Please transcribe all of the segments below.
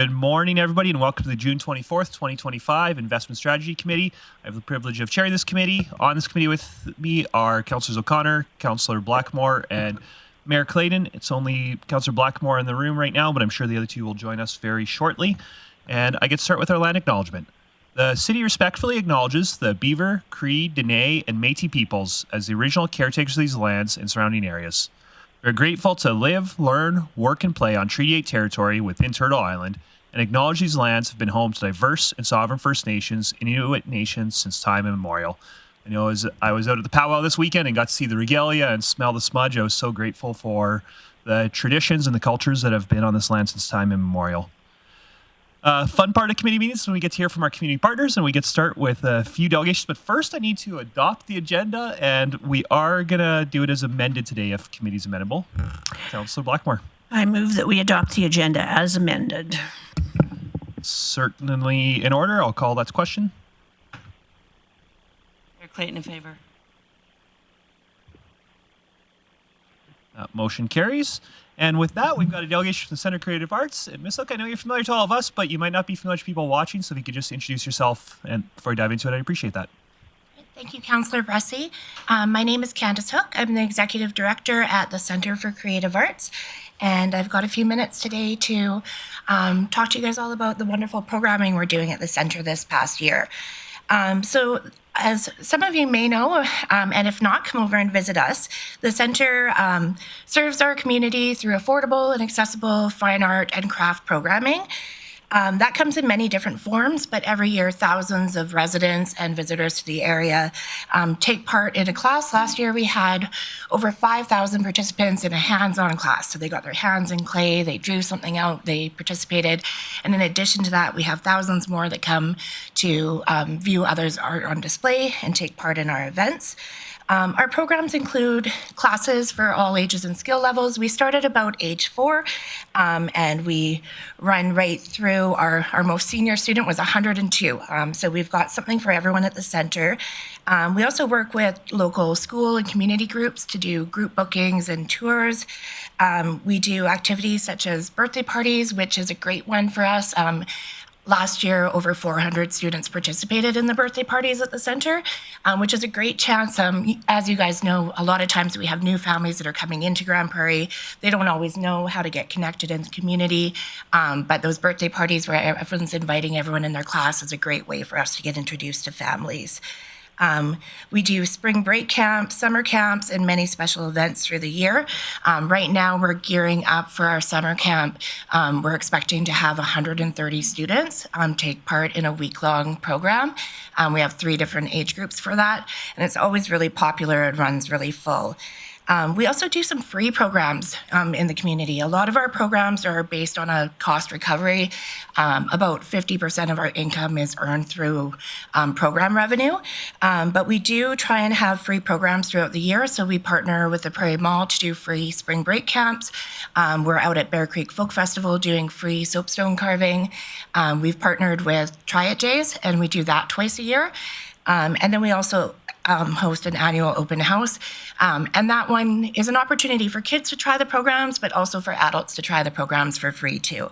Good morning, everybody, and welcome to the June 24th, 2025 Investment Strategy Committee. I have the privilege of chairing this committee. On this committee with me are Councillors O'Connor, Councillor Blackmore, and Mayor Clayton. It's only Councillor Blackmore in the room right now, but I'm sure the other two will join us very shortly. And I get to start with our land acknowledgement. The city respectfully acknowledges the Beaver, Cree, Dene, and Métis peoples as the original caretakers of these lands and surrounding areas. We're grateful to live, learn, work, and play on Treaty 8 territory within Turtle Island, and acknowledge these lands have been home to diverse and sovereign First Nations and Inuit nations since time immemorial. I know as I was out at the powwow this weekend and got to see the regalia and smell the smudge, I was so grateful for the traditions and the cultures that have been on this land since time immemorial. Fun part of committee meetings when we get to hear from our community partners, and we get to start with a few delegations. But first, I need to adopt the agenda, and we are going to do it as amended today if committee's amendable. Councillor Blackmore. I move that we adopt the agenda as amended. Certainly in order. I'll call that to question. Mayor Clayton in favor. Motion carries. And with that, we've got a delegation from the Centre of Creative Arts. And Ms. Oak, I know you're familiar to all of us, but you might not be familiar to people watching. So if you could just introduce yourself and before we dive into it, I'd appreciate that. Thank you, Councillor Bressy. My name is Candace Hook. I'm the Executive Director at the Centre for Creative Arts. And I've got a few minutes today to talk to you guys all about the wonderful programming we're doing at the Centre this past year. So as some of you may know, and if not, come over and visit us. The Centre serves our community through affordable and accessible fine art and craft programming. That comes in many different forms, but every year thousands of residents and visitors to the area take part in a class. Last year we had over 5,000 participants in a hands-on class. So they got their hands in clay, they drew something out, they participated. And in addition to that, we have thousands more that come to view others' art on display and take part in our events. Our programs include classes for all ages and skill levels. We start at about age 4, and we run right through. Our most senior student was 102. So we've got something for everyone at the Centre. We also work with local school and community groups to do group bookings and tours. We do activities such as birthday parties, which is a great one for us. Last year, over 400 students participated in the birthday parties at the Centre, which is a great chance. As you guys know, a lot of times we have new families that are coming into Grande Prairie. They don't always know how to get connected in the community, but those birthday parties where everyone's inviting everyone in their class is a great way for us to get introduced to families. We do spring break camps, summer camps, and many special events through the year. Right now, we're gearing up for our summer camp. We're expecting to have 130 students take part in a week-long program. We have 3 different age groups for that, and it's always really popular and runs really full. We also do some free programs in the community. A lot of our programs are based on a cost recovery. About 50% of our income is earned through program revenue. But we do try and have free programs throughout the year. So we partner with the Prairie Mall to do free spring break camps. We're out at Bear Creek Folk Festival doing free soapstone carving. We've partnered with Try It Days, and we do that twice a year. And then we also host an annual open house. And that one is an opportunity for kids to try the programs, but also for adults to try the programs for free too.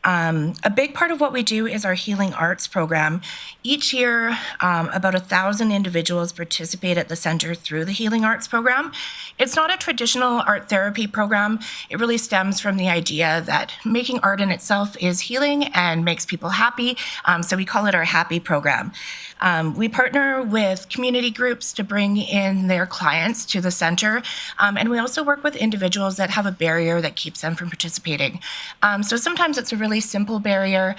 A big part of what we do is our Healing Arts program. Each year, about 1,000 individuals participate at the Centre through the Healing Arts program. It's not a traditional art therapy program. It really stems from the idea that making art in itself is healing and makes people happy. So we call it our Happy program. We partner with community groups to bring in their clients to the Centre. And we also work with individuals that have a barrier that keeps them from participating. So sometimes it's a really simple barrier.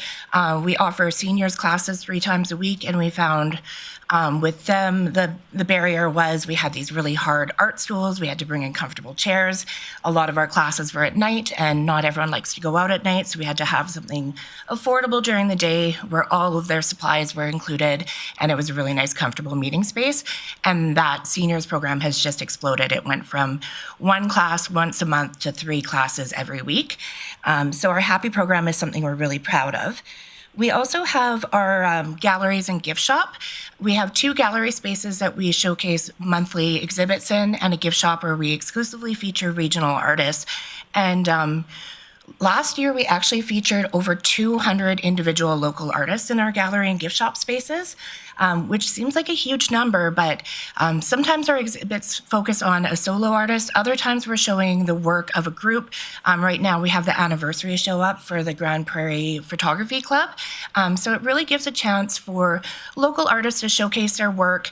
We offer seniors classes 3 times a week, and we found with them, the barrier was we had these really hard art stools. We had to bring in comfortable chairs. A lot of our classes were at night, and not everyone likes to go out at night, so we had to have something affordable during the day where all of their supplies were included, and it was a really nice, comfortable meeting space. And that seniors program has just exploded. It went from 1 class once a month to 3 classes every week. So our Happy program is something we're really proud of. We also have our galleries and gift shop. We have 2 gallery spaces that we showcase monthly exhibits in, and a gift shop where we exclusively feature regional artists. And Last year, we actually featured over 200 individual local artists in our gallery and gift shop spaces, which seems like a huge number, but sometimes our exhibits focus on a solo artist. Other times we're showing the work of a group. Right now we have the anniversary show up for the Grande Prairie Photography Club. So it really gives a chance for local artists to showcase their work,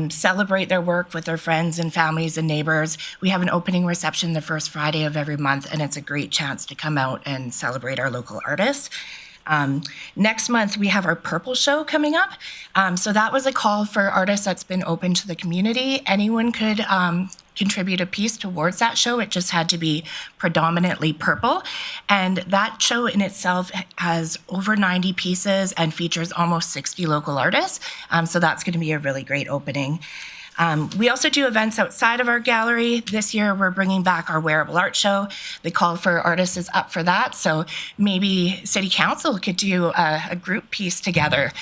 celebrate their work with their friends and families and neighbors. We have an opening reception the first Friday of every month, and it's a great chance to come out and celebrate our local artists. Next month, we have our Purple Show coming up. So that was a call for artists that's been open to the community. Anyone could contribute a piece towards that show. It just had to be predominantly purple. And that show in itself has over 90 pieces and features almost 60 local artists. So that's going to be a really great opening. We also do events outside of our gallery. This year, we're bringing back our wearable art show. The call for artists is up for that. So maybe City Council could do a group piece together.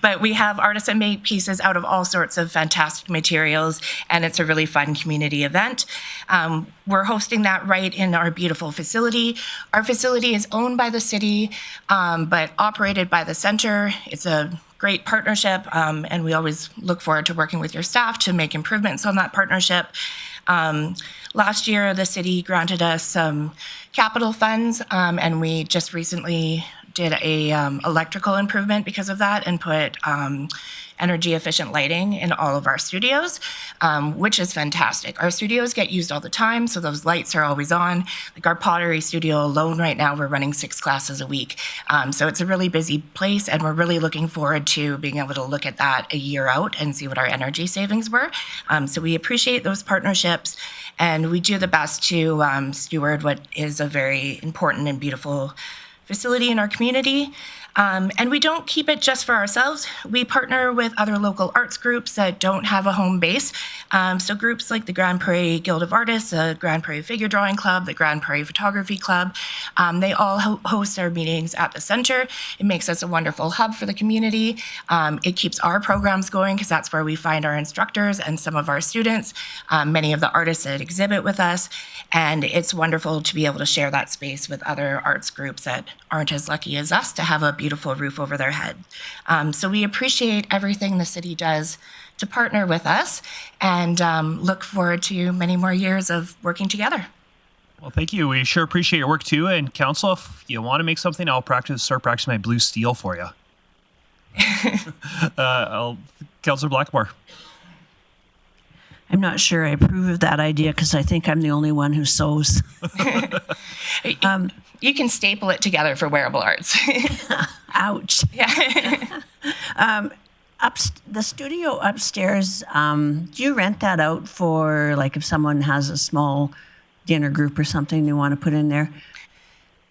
But we have artists that make pieces out of all sorts of fantastic materials, and it's a really fun community event. We're hosting that right in our beautiful facility. Our facility is owned by the city, but operated by the center. It's a great partnership, and we always look forward to working with your staff to make improvements on that partnership. Last year, the city granted us some capital funds, and we just recently did a electrical improvement because of that and put energy efficient lighting in all of our studios, which is fantastic. Our studios get used all the time, so those lights are always on. Like our pottery studio alone right now, we're running 6 classes a week. So it's a really busy place, and we're really looking forward to being able to look at that a year out and see what our energy savings were. So we appreciate those partnerships, and we do the best to steward what is a very important and beautiful facility in our community. And we don't keep it just for ourselves. We partner with other local arts groups that don't have a home base. So groups like the Grande Prairie Guild of Artists, the Grande Prairie Figure Drawing Club, the Grande Prairie Photography Club, they all host their meetings at the center. It makes us a wonderful hub for the community. It keeps our programs going because that's where we find our instructors and some of our students, many of the artists that exhibit with us. And it's wonderful to be able to share that space with other arts groups that aren't as lucky as us to have a beautiful roof over their head. So we appreciate everything the city does to partner with us, and look forward to many more years of working together. Well, thank you. We sure appreciate your work too. And Council, if you want to make something, I'll start practicing my blue steel for you. Councillor Blackmore. I'm not sure I approve of that idea because I think I'm the only one who sews. You can staple it together for wearable arts. Ouch. Yeah. The studio upstairs, do you rent that out for, like, if someone has a small dinner group or something they want to put in there?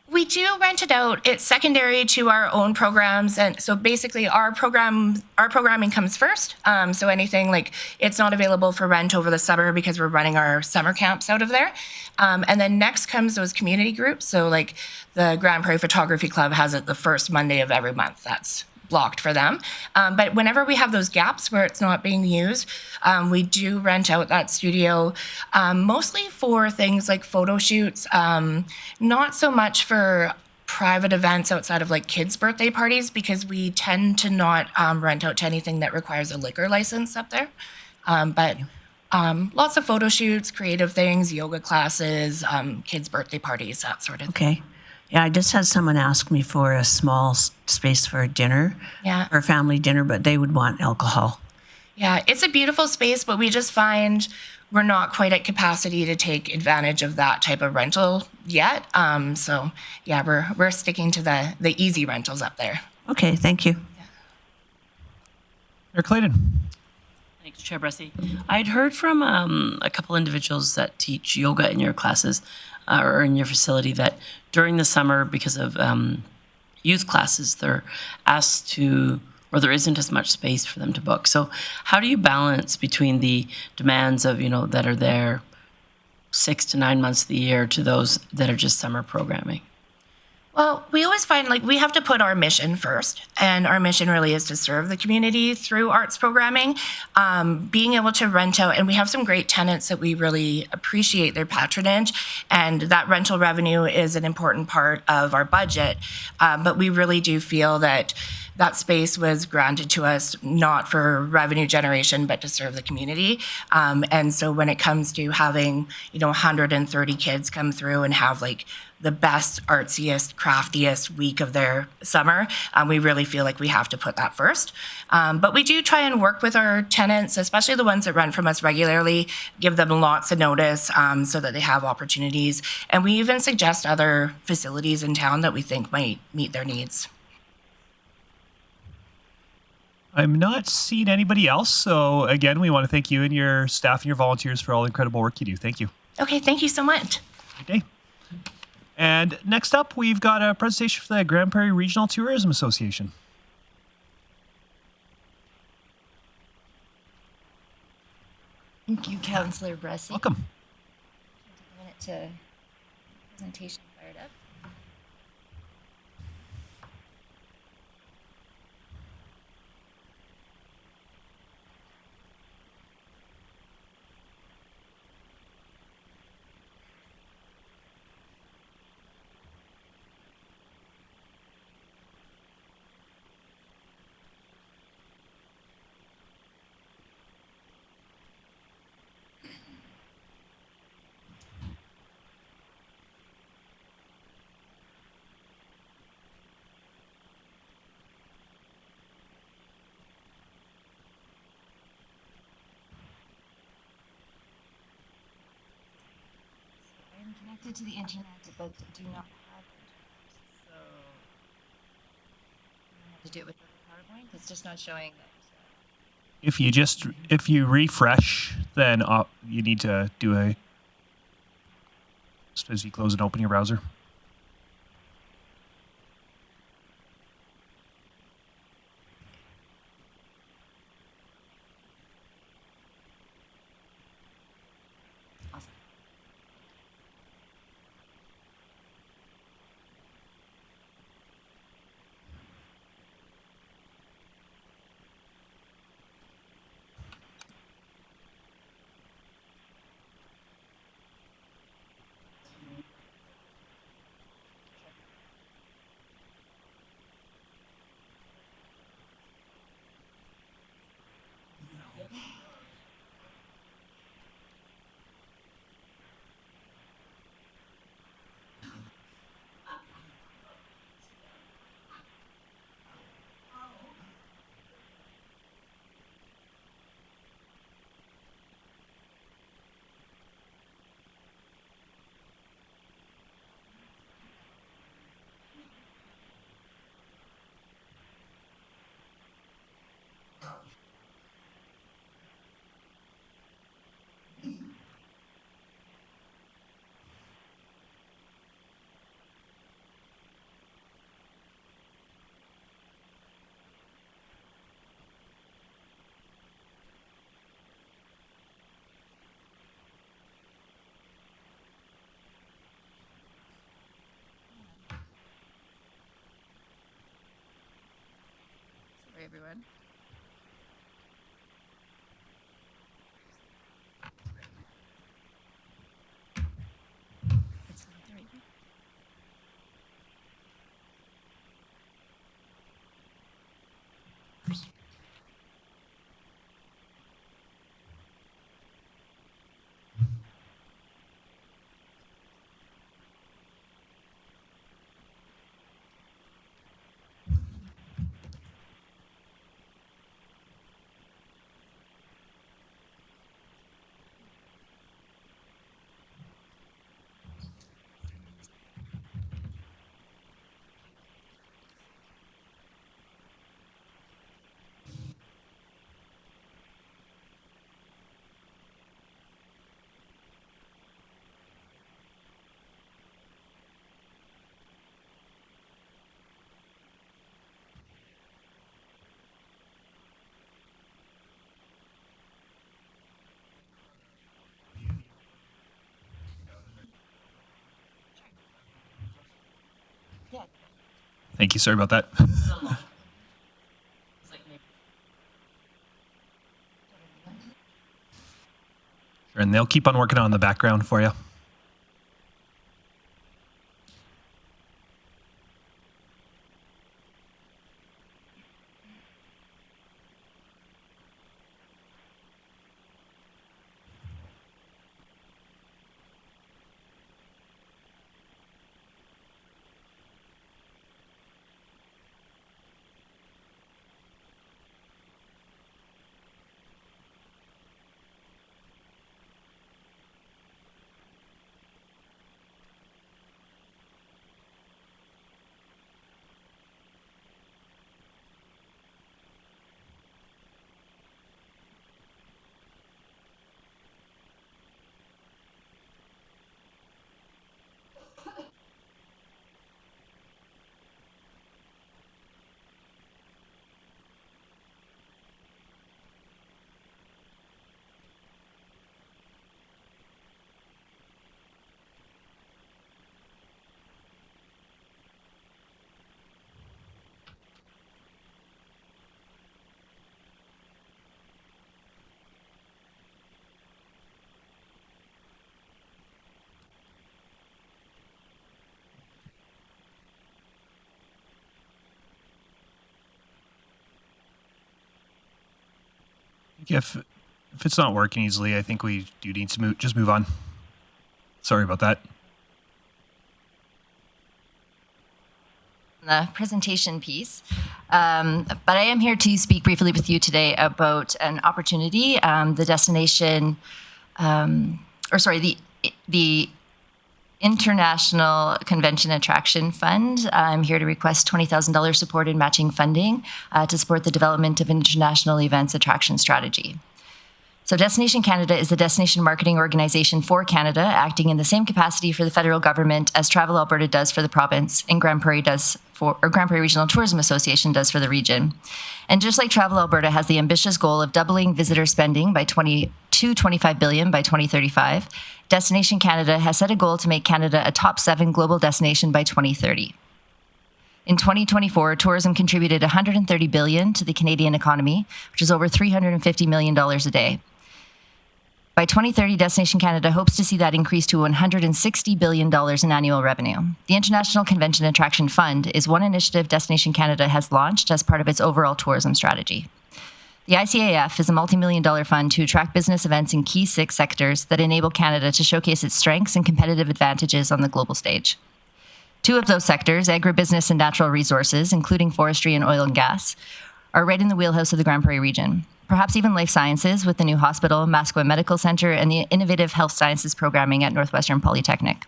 We do rent it out. It's secondary to our own programs, and so basically our programming comes first. So anything like it's not available for rent over the summer because we're running our summer camps out of there. And then next comes those community groups. So like the Grande Prairie Photography Club has it the first Monday of every month. That's blocked for them. But whenever we have those gaps where it's not being used, we do rent out that studio, mostly for things like photo shoots, not so much for private events outside of like kids' birthday parties, because we tend to not rent out to anything that requires a liquor license up there. But lots of photo shoots, creative things, yoga classes, kids' birthday parties, that sort of thing. Okay. Yeah, I just had someone ask me for a small space for a dinner, or a family dinner, but they would want alcohol. Yeah, it's a beautiful space, but we just find we're not quite at capacity to take advantage of that type of rental yet. So yeah, we're sticking to the easy rentals up there. Okay, thank you. Mayor Clayton. Thanks, Chair Bressy. I'd heard from a couple individuals that teach yoga in your classes or in your facility that during the summer, because of youth classes, they're asked to, or there isn't as much space for them to book. So how do you balance between the demands of, that are there 6 to 9 months of the year to those that are just summer programming? Well, we always find like we have to put our mission first, and our mission really is to serve the community through arts programming. Being able to rent out, and we have some great tenants that we really appreciate their patronage, and that rental revenue is an important part of our budget. But we really do feel that that space was granted to us not for revenue generation, but to serve the community. And so when it comes to having, 130 kids come through and have like the best, artsiest, craftiest week of their summer, we really feel like we have to put that first. But we do try and work with our tenants, especially the ones that rent from us regularly, give them lots of notice so that they have opportunities. And we even suggest other facilities in town that we think might meet their needs. I'm not seeing anybody else. So again, we want to thank you and your staff and your volunteers for all the incredible work you do. Thank you. Okay, thank you so much. Good day. And next up, we've got a presentation for the Grande Prairie Regional Tourism Association. Thank you, Councillor Bressy. Welcome. Take a minute to presentation fired up. Connected to the internet, but do not have internet. So I have to do it with the PowerPoint. It's just not showing that. If you refresh, then you need to do a, just as you close and open your browser. Awesome. Sorry, everyone. It's not there either. Thank you. Sorry about that. And they'll keep on working on the background for you. If it's not working easily, I think we do need to just move on. Sorry about that. The presentation piece, but I am here to speak briefly with you today about an opportunity, the destination, the International Convention Attraction Fund. I'm here to request $20,000 support in matching funding to support the development of international events attraction strategy. So Destination Canada is the destination marketing organization for Canada, acting in the same capacity for the federal government as Travel Alberta does for the province and Grande Prairie Regional Tourism Association does for the region. And just like Travel Alberta has the ambitious goal of doubling visitor spending by to $25 billion by 2035, Destination Canada has set a goal to make Canada a top 7 global destination by 2030. In 2024, tourism contributed $130 billion to the Canadian economy, which is over $350 million a day. By 2030, Destination Canada hopes to see that increase to $160 billion in annual revenue. The International Convention Attraction Fund is one initiative Destination Canada has launched as part of its overall tourism strategy. The ICAF is a multi-million-dollar fund to attract business events in key 6 sectors that enable Canada to showcase its strengths and competitive advantages on the global stage. 2 of those sectors, agribusiness and natural resources, including forestry and oil and gas, are right in the wheelhouse of the Grande Prairie region. Perhaps even life sciences with the new hospital, Mascua Medical Center, and the innovative health sciences programming at Northwestern Polytechnic.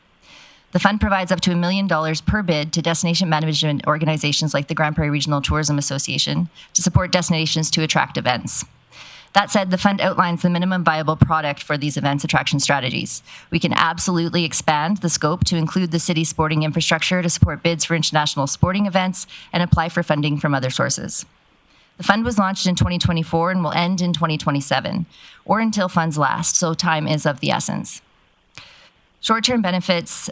The fund provides up to $1 million per bid to destination management organizations like the Grande Prairie Regional Tourism Association to support destinations to attract events. That said, the fund outlines the minimum viable product for these events attraction strategies. We can absolutely expand the scope to include the city's sporting infrastructure to support bids for international sporting events and apply for funding from other sources. The fund was launched in 2024 and will end in 2027, or until funds last, so time is of the essence. Short-term benefits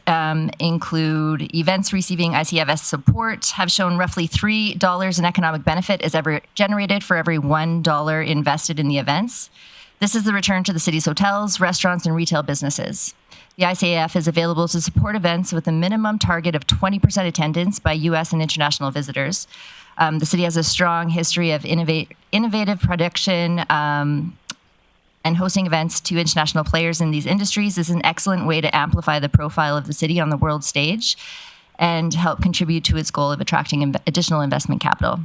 include events receiving ICFS support have shown roughly $3 in economic benefit is ever generated for every $1 invested in the events. This is the return to the city's hotels, restaurants, and retail businesses. The ICAF is available to support events with a minimum target of 20% attendance by U.S. and international visitors. The city has a strong history of innovative production and hosting events to international players in these industries is an excellent way to amplify the profile of the city on the world stage and help contribute to its goal of attracting additional investment capital.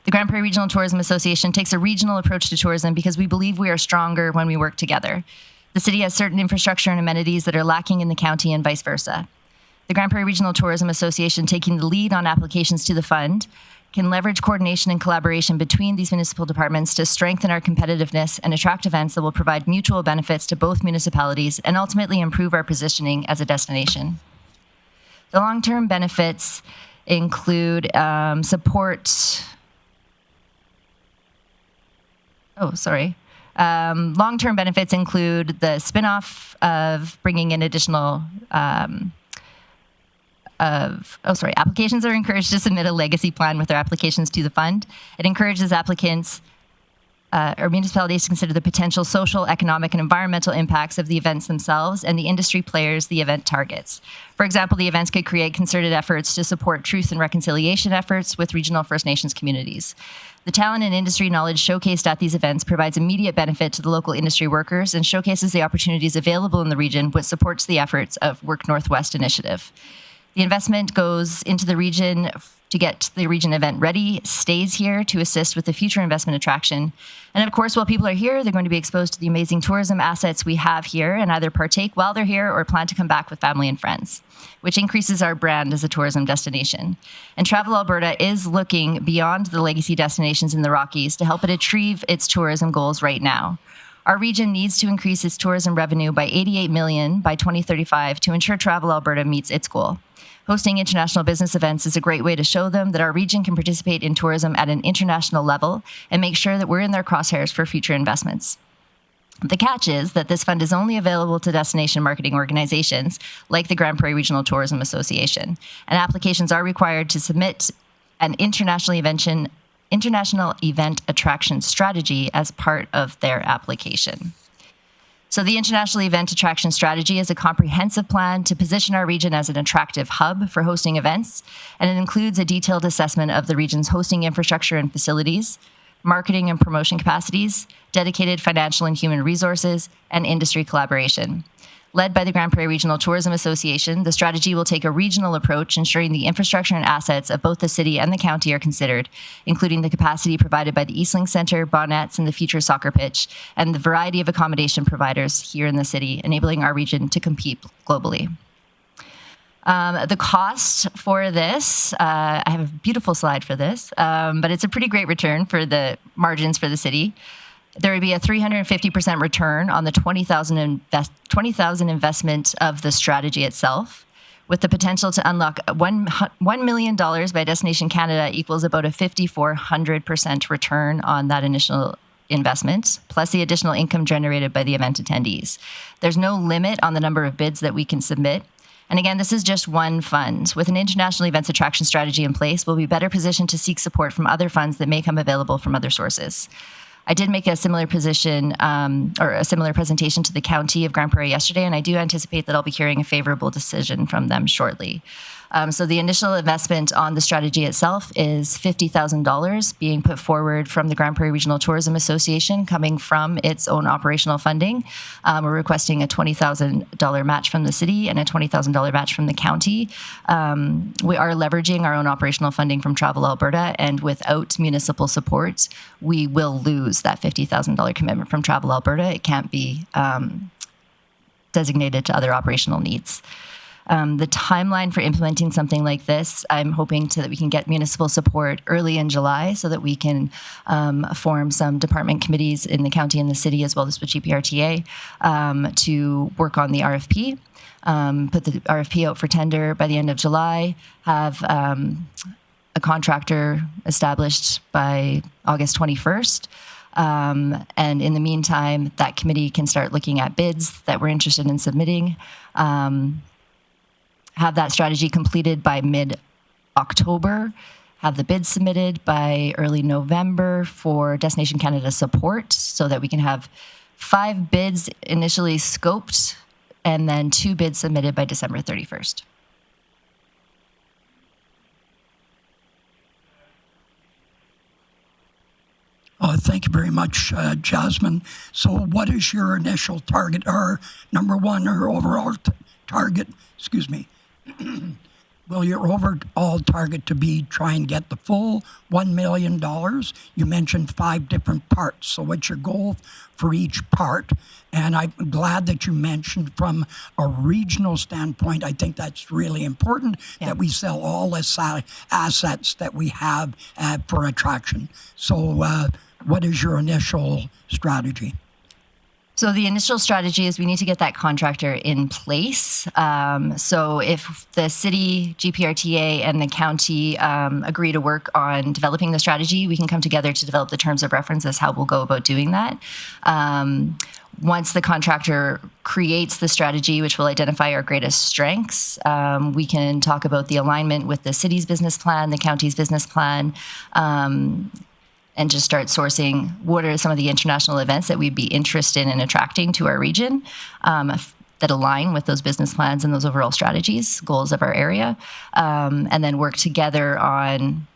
The Grande Prairie Regional Tourism Association takes a regional approach to tourism because we believe we are stronger when we work together. The city has certain infrastructure and amenities that are lacking in the county and vice versa. The Grande Prairie Regional Tourism Association, taking the lead on applications to the fund, can leverage coordination and collaboration between these municipal departments to strengthen our competitiveness and attract events that will provide mutual benefits to both municipalities and ultimately improve our positioning as a destination. The long-term benefits include long-term benefits include the spin-off of bringing in additional applications are encouraged to submit a legacy plan with their applications to the fund. It encourages applicants or municipalities to consider the potential social, economic, and environmental impacts of the events themselves and the industry players the event targets. For example, the events could create concerted efforts to support truth and reconciliation efforts with regional First Nations communities. The talent and industry knowledge showcased at these events provides immediate benefit to the local industry workers and showcases the opportunities available in the region, which supports the efforts of Work Northwest initiative. The investment goes into the region to get the region event ready, stays here to assist with the future investment attraction. And of course, while people are here, they're going to be exposed to the amazing tourism assets we have here and either partake while they're here or plan to come back with family and friends, which increases our brand as a tourism destination. And Travel Alberta is looking beyond the legacy destinations in the Rockies to help it achieve its tourism goals right now. Our region needs to increase its tourism revenue by $88 million by 2035 to ensure Travel Alberta meets its goal. Hosting international business events is a great way to show them that our region can participate in tourism at an international level and make sure that we're in their crosshairs for future investments. The catch is that this fund is only available to destination marketing organizations like the Grande Prairie Regional Tourism Association, and applications are required to submit an international event attraction strategy as part of their application. So the International Event Attraction Strategy is a comprehensive plan to position our region as an attractive hub for hosting events, and it includes a detailed assessment of the region's hosting infrastructure and facilities, marketing and promotion capacities, dedicated financial and human resources, and industry collaboration. Led by the Grande Prairie Regional Tourism Association, the strategy will take a regional approach, ensuring the infrastructure and assets of both the city and the county are considered, including the capacity provided by the Eastlink Centre, Bonnets, and the future soccer pitch, and the variety of accommodation providers here in the city, enabling our region to compete globally. The cost for this, I have a beautiful slide for this, but it's a pretty great return for the margins for the city. There would be a 350% return on the $20,000 investment of the strategy itself, with the potential to unlock $1 million by Destination Canada equals about a 5,400% return on that initial investment, plus the additional income generated by the event attendees. There's no limit on the number of bids that we can submit. And again, this is just one fund. With an international events attraction strategy in place, we'll be better positioned to seek support from other funds that may come available from other sources. I did make a similar presentation to the County of Grande Prairie yesterday, and I do anticipate that I'll be hearing a favorable decision from them shortly. So the initial investment on the strategy itself is $50,000 being put forward from the Grande Prairie Regional Tourism Association, coming from its own operational funding. We're requesting a $20,000 match from the city and a $20,000 match from the county. We are leveraging our own operational funding from Travel Alberta, and without municipal support, we will lose that $50,000 commitment from Travel Alberta. It can't be designated to other operational needs. The timeline for implementing something like this, I'm hoping that we can get municipal support early in July so that we can form some department committees in the county and the city, as well as with GPRTA, to work on the RFP, put the RFP out for tender by the end of July, have a contractor established by August 21st. And in the meantime, that committee can start looking at bids that we're interested in submitting, have that strategy completed by mid-October, have the bids submitted by early November for Destination Canada support so that we can have 5 bids initially scoped and then 2 bids submitted by December 31st. Thank you very much, Jasmine. So what is your initial target, or number one, or overall target, excuse me, will your overall target to be try and get the full $1 million? You mentioned 5 different parts. So what's your goal for each part? And I'm glad that you mentioned from a regional standpoint, I think that's really important, that we sell all the assets that we have for attraction. So what is your initial strategy? So the initial strategy is we need to get that contractor in place. So if the city, GPRTA, and the county agree to work on developing the strategy, we can come together to develop the terms of reference as how we'll go about doing that. once the contractor creates the strategy, which will identify our greatest strengths, we can talk about the alignment with the city's business plan, the county's business plan, and just start sourcing what are some of the international events that we'd be interested in attracting to our region that align with those business plans and those overall strategies, goals of our area, and then work together on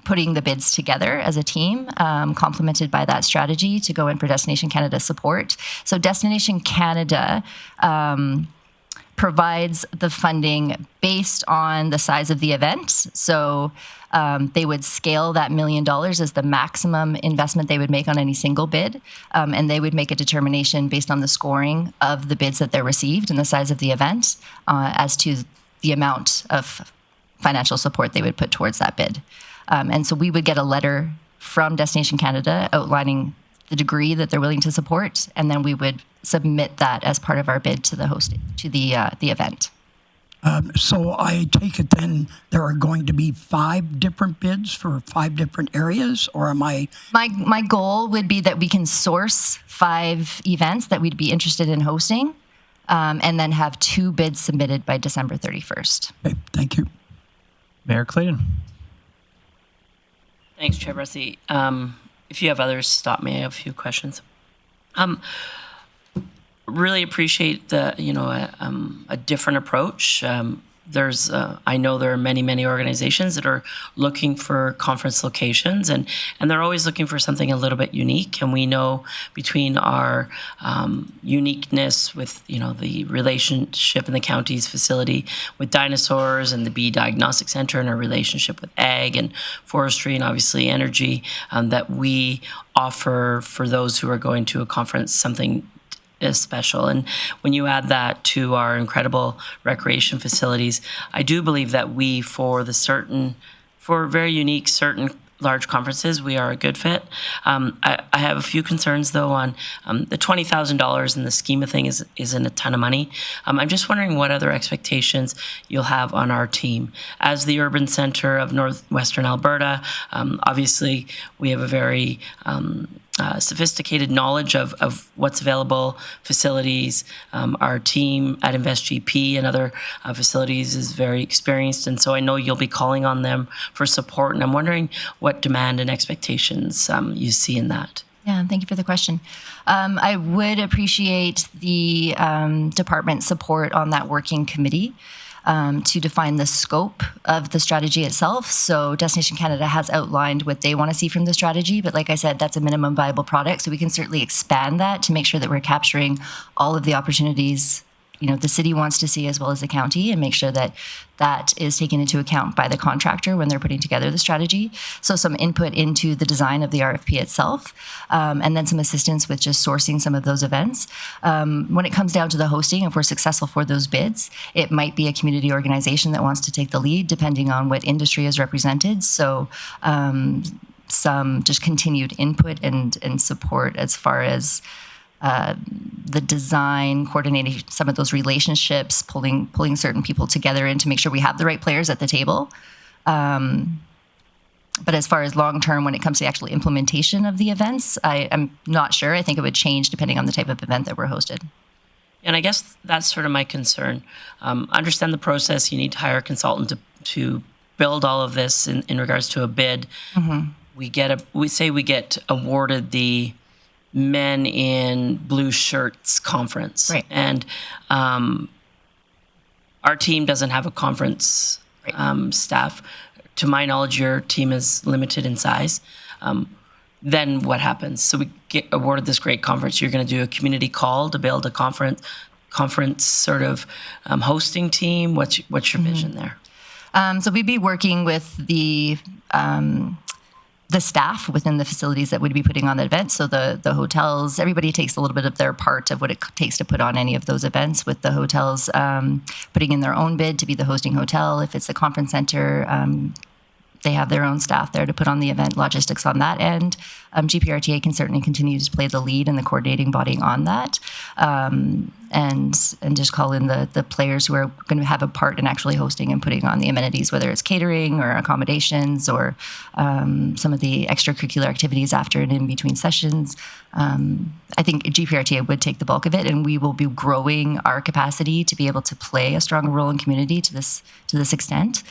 putting the bids together as a team, complemented by that strategy to go in for Destination Canada support. So Destination Canada provides the funding based on the size of the event. So they would scale that $1 million as the maximum investment they would make on any single bid. And they would make a determination based on the scoring of the bids that they're received and the size of the event as to the amount of financial support they would put towards that bid. And so we would get a letter from Destination Canada outlining the degree that they're willing to support, and then we would submit that as part of our bid to the event. So I take it then there are going to be 5 different bids for 5 different areas, or am I? My goal would be that we can source 5 events that we'd be interested in hosting, and then have 2 bids submitted by December 31st. Okay, thank you. Mayor Clayton. Thanks, Chair Bressy. If you have others, stop me. I have a few questions. Really appreciate a different approach. I know there are many organizations that are looking for conference locations, and they're always looking for something a little bit unique. And we know between our uniqueness with the relationship in the county's facility with dinosaurs and the Bee Diagnostic Center, and our relationship with ag and forestry and obviously energy, that we offer for those who are going to a conference something is special. And when you add that to our incredible recreation facilities, I do believe that we, for very unique, certain large conferences, we are a good fit. I have a few concerns, though, on the $20,000 in the scheme of things isn't a ton of money. I'm just wondering what other expectations you'll have on our team. As the urban center of northwestern Alberta, obviously we have a very sophisticated knowledge of what's available, facilities. Our team at InvestGP and other facilities is very experienced, and so I know you'll be calling on them for support, and I'm wondering what demand and expectations you see in that. Yeah, thank you for the question. I would appreciate the department support on that working committee to define the scope of the strategy itself. So Destination Canada has outlined what they want to see from the strategy, but like I said, that's a minimum viable product. So we can certainly expand that to make sure that we're capturing all of the opportunities the city wants to see, as well as the county, and make sure that that is taken into account by the contractor when they're putting together the strategy. So some input into the design of the RFP itself, and then some assistance with just sourcing some of those events. When it comes down to the hosting, if we're successful for those bids, it might be a community organization that wants to take the lead, depending on what industry is represented. So some just continued input and support as far as the design, coordinating some of those relationships, pulling certain people together in to make sure we have the right players at the table. But as far as long-term, when it comes to the actual implementation of the events, I'm not sure. I think it would change depending on the type of event that we're hosted. And I guess that's sort of my concern. Understand the process. You need to hire a consultant to build all of this in regards to a bid. Mm-hmm. We get awarded the Men in Blue Shirts conference. Right. And our team doesn't have a conference staff. To my knowledge, your team is limited in size. Then what happens? So we get awarded this great conference. You're going to do a community call to build a conference sort of hosting team. What's your vision there? So we'd be working with the staff within the facilities that would be putting on the event. So the hotels, everybody takes a little bit of their part of what it takes to put on any of those events, with the hotels putting in their own bid to be the hosting hotel. If it's the conference center, they have their own staff there to put on the event logistics on that end. GPRTA can certainly continue to play the lead and the coordinating body on that. and just call in the players who are going to have a part in actually hosting and putting on the amenities, whether it's catering or accommodations or some of the extracurricular activities after and in between sessions. I think GPRTA would take the bulk of it, and we will be growing our capacity to be able to play a stronger role in community to this extent.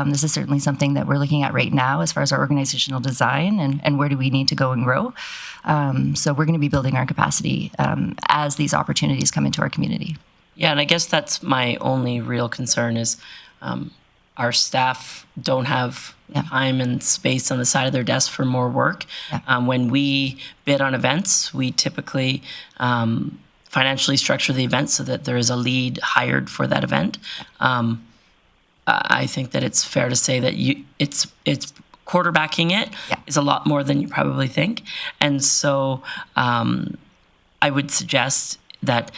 This is certainly something that we're looking at right now as far as our organizational design and where do we need to go and grow. So we're going to be building our capacity as these opportunities come into our community. Yeah, and I guess that's my only real concern is our staff don't have time and space on the side of their desk for more work. Yeah. When we bid on events, we typically financially structure the event so that there is a lead hired for that event. I think that it's fair to say that it's quarterbacking it is a lot more than you probably think. And so I would suggest that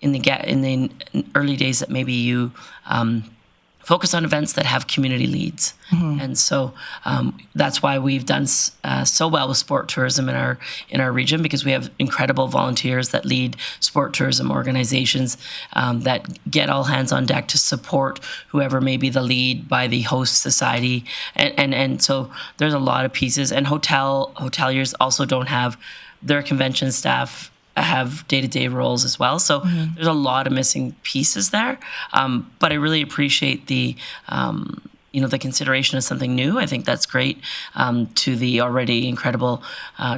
in the early days that maybe you focus on events that have community leads. Mm-hmm. And so that's why we've done so well with sport tourism in our region, because we have incredible volunteers that lead sport tourism organizations that get all hands on deck to support whoever may be the lead by the host society. And so there's a lot of pieces. And hoteliers also don't have their convention staff have day-to-day roles as well. So there's a lot of missing pieces there. But I really appreciate the consideration of something new. I think that's great to the already incredible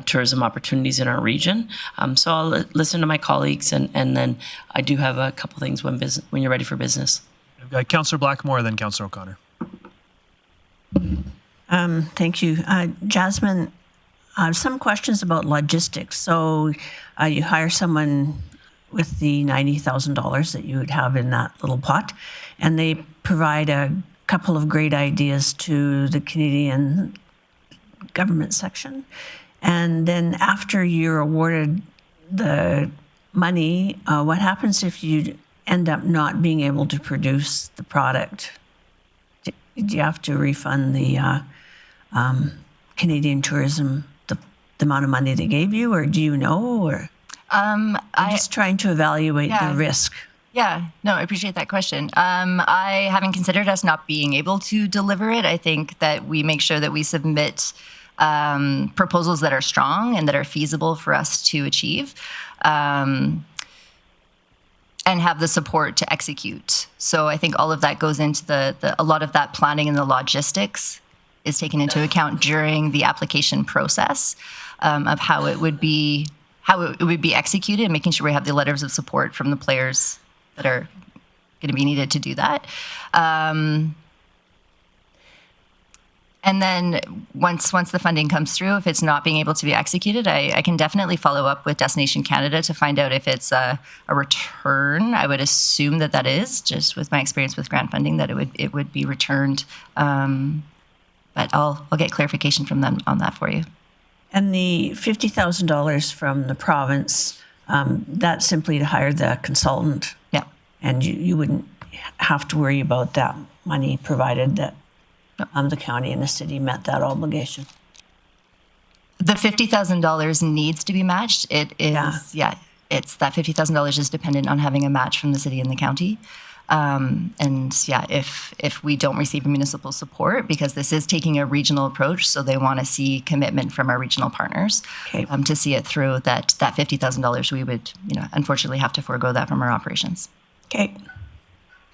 tourism opportunities in our region. So I'll listen to my colleagues, and then I do have a couple things when you're ready for business. We've got Councillor Blackmore, then Councillor O'Connor. Thank you. Jasmine, some questions about logistics. So you hire someone with the $90,000 that you would have in that little pot, and they provide a couple of great ideas to the Canadian government section. And then after you're awarded the money, what happens if you end up not being able to produce the product? Do you have to refund the Canadian tourism the amount of money they gave you, or do you know? Or I'm just trying to evaluate the risk. Yeah, no, I appreciate that question. I haven't considered us not being able to deliver it. I think that we make sure that we submit proposals that are strong and that are feasible for us to achieve, and have the support to execute. So I think all of that goes into a lot of that planning, and the logistics is taken into account during the application process of how it would be executed, and making sure we have the letters of support from the players that are going to be needed to do that. And then once the funding comes through, if it's not being able to be executed, I can definitely follow up with Destination Canada to find out if it's a return. I would assume that is, just with my experience with grant funding, that it would be returned. But I'll get clarification from them on that for you. And the $50,000 from the province, that's simply to hire the consultant. Yeah. And you wouldn't have to worry about that money, provided that the county and the city met that obligation. The $50,000 needs to be matched. It is, it's that $50,000 is dependent on having a match from the city and the county. If we don't receive municipal support, because this is taking a regional approach, so they want to see commitment from our regional partners to see it through, that $50,000, we would, unfortunately have to forego that from our operations. Okay.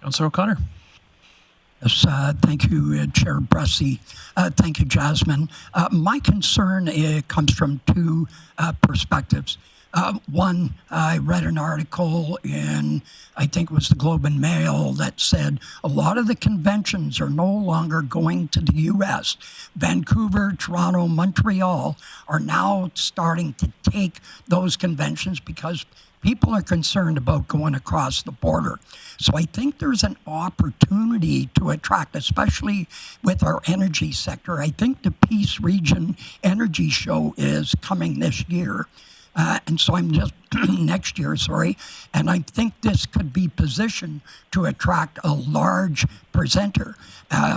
Councillor O'Connor. Yes, thank you, Chair Bressy. Thank you, Jasmine. My concern comes from two perspectives. One, I read an article in, I think it was the Globe and Mail, that said a lot of the conventions are no longer going to the U.S. Vancouver, Toronto, Montreal are now starting to take those conventions because people are concerned about going across the border. So I think there's an opportunity to attract, especially with our energy sector. I think the Peace Region Energy Show is coming this year. And so I'm just next year, sorry. And I think this could be positioned to attract a large presenter.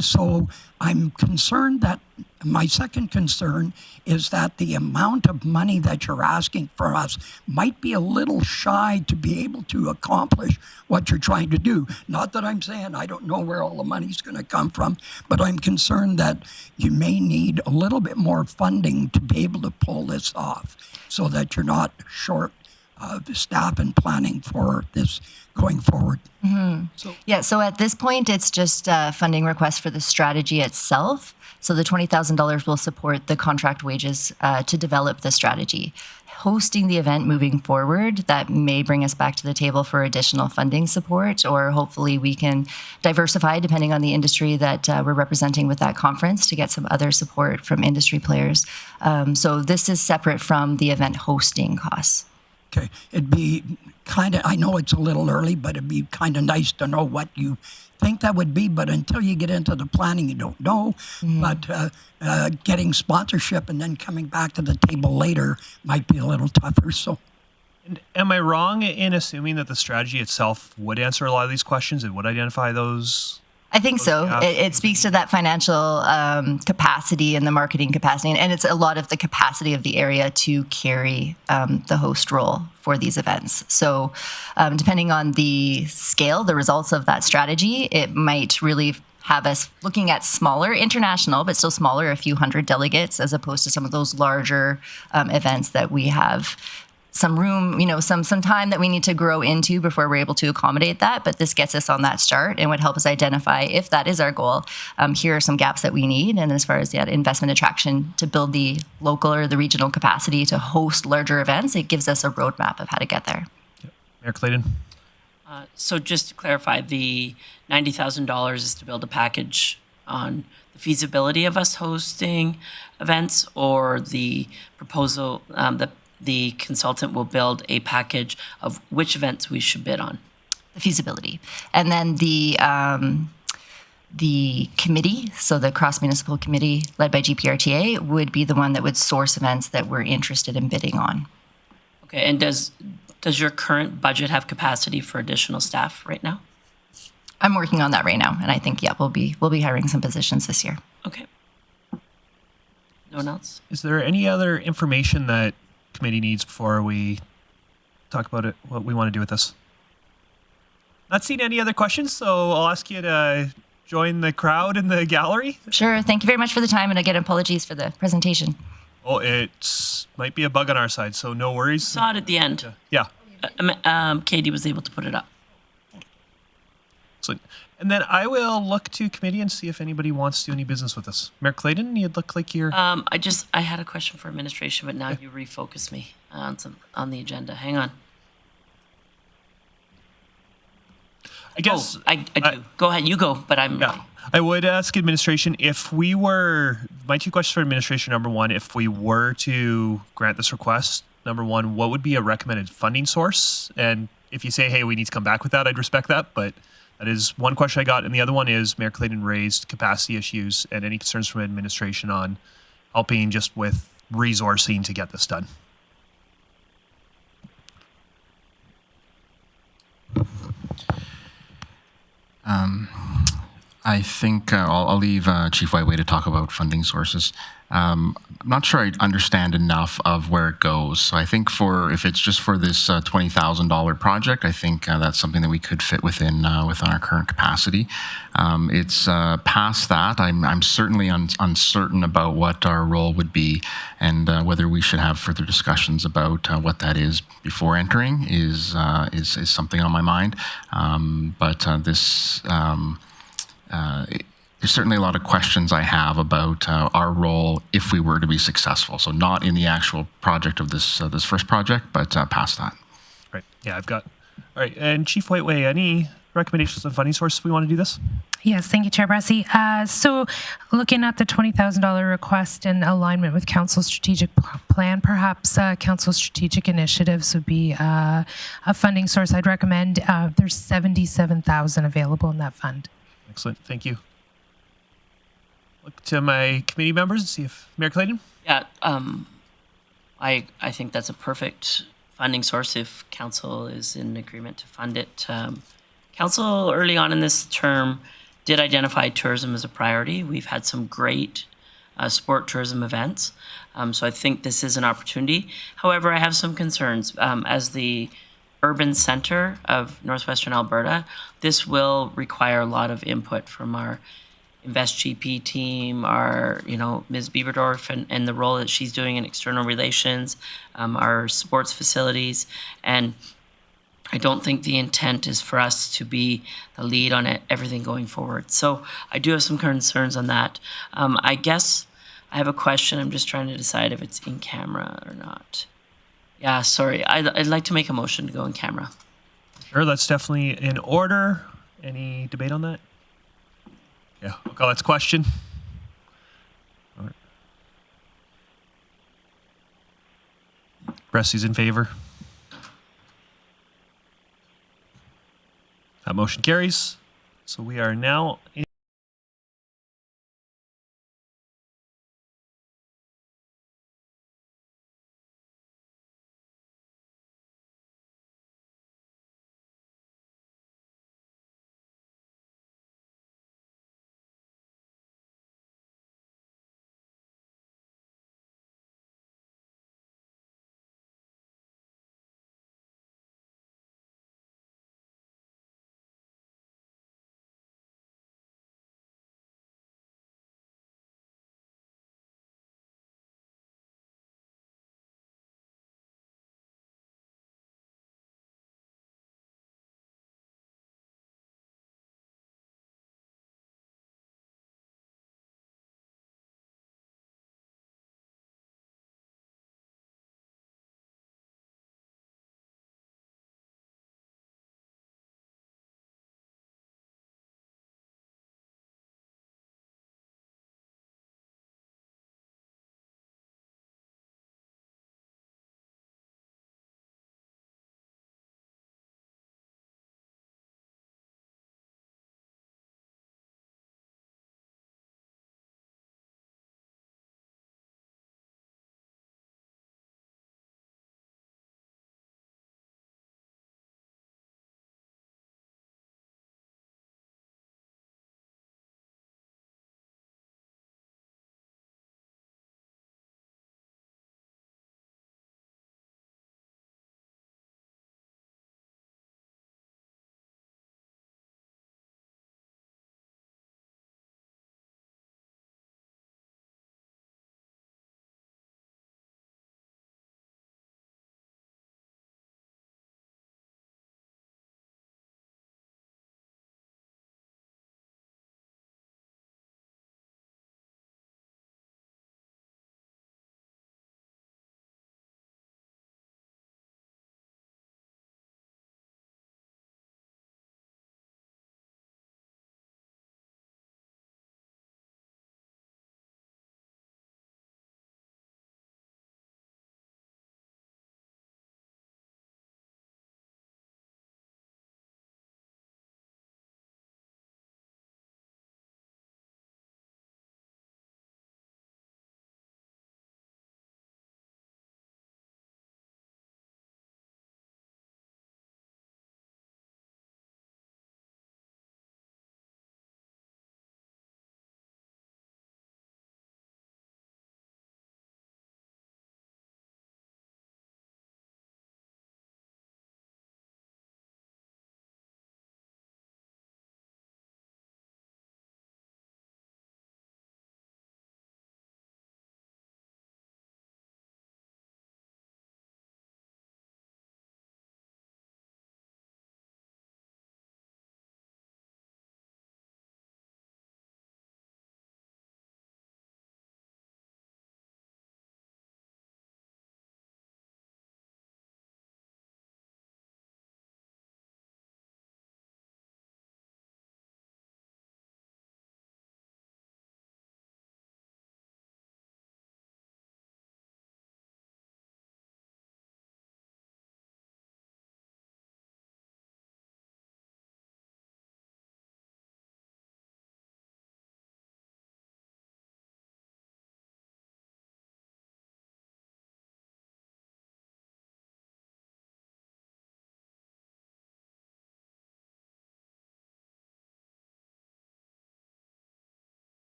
So I'm concerned that my second concern is that the amount of money that you're asking for us might be a little shy to be able to accomplish what you're trying to do. Not that I'm saying I don't know where all the money's going to come from, but I'm concerned that you may need a little bit more funding to be able to pull this off so that you're not short staff and planning for this going forward. So at this point, it's just a funding request for the strategy itself. So the $20,000 will support the contract wages to develop the strategy. Hosting the event moving forward, that may bring us back to the table for additional funding support, or hopefully we can diversify depending on the industry that we're representing with that conference to get some other support from industry players. So this is separate from the event hosting costs. Okay, it'd be kind of, I know it's a little early, but it'd be kind of nice to know what you think that would be, but until you get into the planning, you don't know. But getting sponsorship and then coming back to the table later might be a little tougher. So, And am I wrong in assuming that the strategy itself would answer a lot of these questions? It would identify those? I think so. It speaks to that financial capacity and the marketing capacity, and it's a lot of the capacity of the area to carry the host role for these events. So depending on the scale, the results of that strategy, it might really have us looking at smaller international, but still smaller, a few hundred delegates, as opposed to some of those larger events that we have some room, some time that we need to grow into before we're able to accommodate that. But this gets us on that start and would help us identify, if that is our goal, here are some gaps that we need. And as far as the investment attraction to build the local or the regional capacity to host larger events, it gives us a roadmap of how to get there. Yep. Mayor Clayton? So just to clarify, the $90,000 is to build a package on the feasibility of us hosting events, or the proposal that the consultant will build a package of which events we should bid on? The feasibility. And then the committee, so the cross-municipal committee led by GPRTA, would be the one that would source events that we're interested in bidding on. Okay, and does your current budget have capacity for additional staff right now? I'm working on that right now, and I think, we'll be hiring some positions this year. Okay. No one else? Is there any other information that committee needs before we talk about it, what we want to do with this? Not seeing any other questions, so I'll ask you to join the crowd in the gallery. Sure. Thank you very much for the time, and again, apologies for the presentation. Oh, it might be a bug on our side, so no worries. Saw it at the end. Yeah. Katie was able to put it up. So, and then I will look to committee and see if anybody wants to do any business with us. Mayor Clayton, you look like you're... I had a question for administration, but now you refocus me on the agenda. Hang on. I guess... I do. Go ahead. You go, but I'm... Yeah. I would ask administration, if we were... My two questions for administration, number one, if we were to grant this request, number one, what would be a recommended funding source? And if you say, hey, we need to come back with that, I'd respect that, but... That is one question I got. And the other one is Mayor Clayton raised capacity issues and any concerns from administration on helping just with resourcing to get this done. I think I'll leave Chief Whiteway to talk about funding sources. I'm not sure I understand enough of where it goes. So I think if it's just for this $20,000 project, I think that's something that we could fit within our current capacity. It's past that. I'm certainly uncertain about what our role would be, and whether we should have further discussions about what that is before entering is something on my mind. But there's certainly a lot of questions I have about our role if we were to be successful. So not in the actual project of this first project, but past that. Right. Yeah, I've got. All right. And Chief Whiteway, any recommendations on funding sources if we want to do this? Yes, thank you, Chair Bressie. So looking at the $20,000 request in alignment with Council's strategic plan, perhaps Council's strategic initiatives would be a funding source I'd recommend. There's $77,000 available in that fund. Excellent. Thank you. Look to my committee members and see if Mayor Clayton? Yeah, I think that's a perfect funding source if council is in agreement to fund it. Council early on in this term did identify tourism as a priority. We've had some great sport tourism events. So I think this is an opportunity. However, I have some concerns. As the urban center of Northwestern Alberta, this will require a lot of input from our Invest GP team, our, Ms. Bieberdorf and the role that she's doing in external relations, our sports facilities. And I don't think the intent is for us to be the lead on everything going forward. So I do have some concerns on that. I guess I have a question. I'm just trying to decide if it's in camera or not. Yeah, sorry. I'd like to make a motion to go in camera. Sure, that's definitely in order. Any debate on that? Yeah, I'll call that to question. All right. Bressy's in favor. That motion carries. So we are now in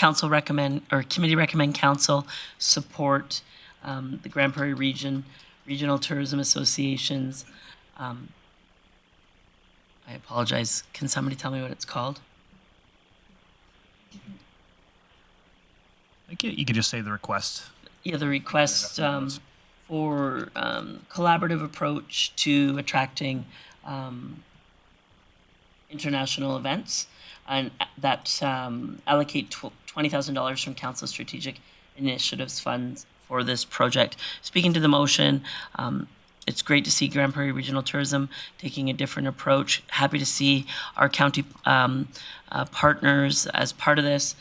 committee recommend council support the Grande Prairie Regional Tourism Associations. I apologize. Can somebody tell me what it's called? You could just say the request. Yeah, the request for collaborative approach to attracting international events, and that allocate $20,000 from Council Strategic Initiatives funds for this project. Speaking to the motion, it's great to see Grande Prairie Regional Tourism taking a different approach. Happy to see our county partners as part of this.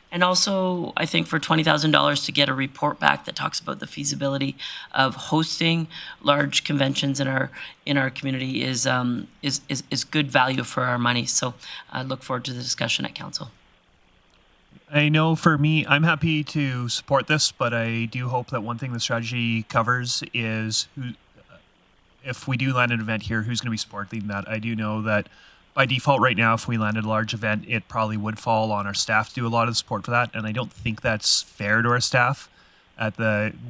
And also, I think for $20,000 to get a report back that talks about the feasibility of hosting large conventions in our community is good value for our money. So I look forward to the discussion at council. I know for me, I'm happy to support this, but I do hope that one thing the strategy covers is if we do land an event here, who's going to be supporting that. I do know that by default right now, if we landed a large event, it probably would fall on our staff to do a lot of the support for that. And I don't think that's fair to our staff.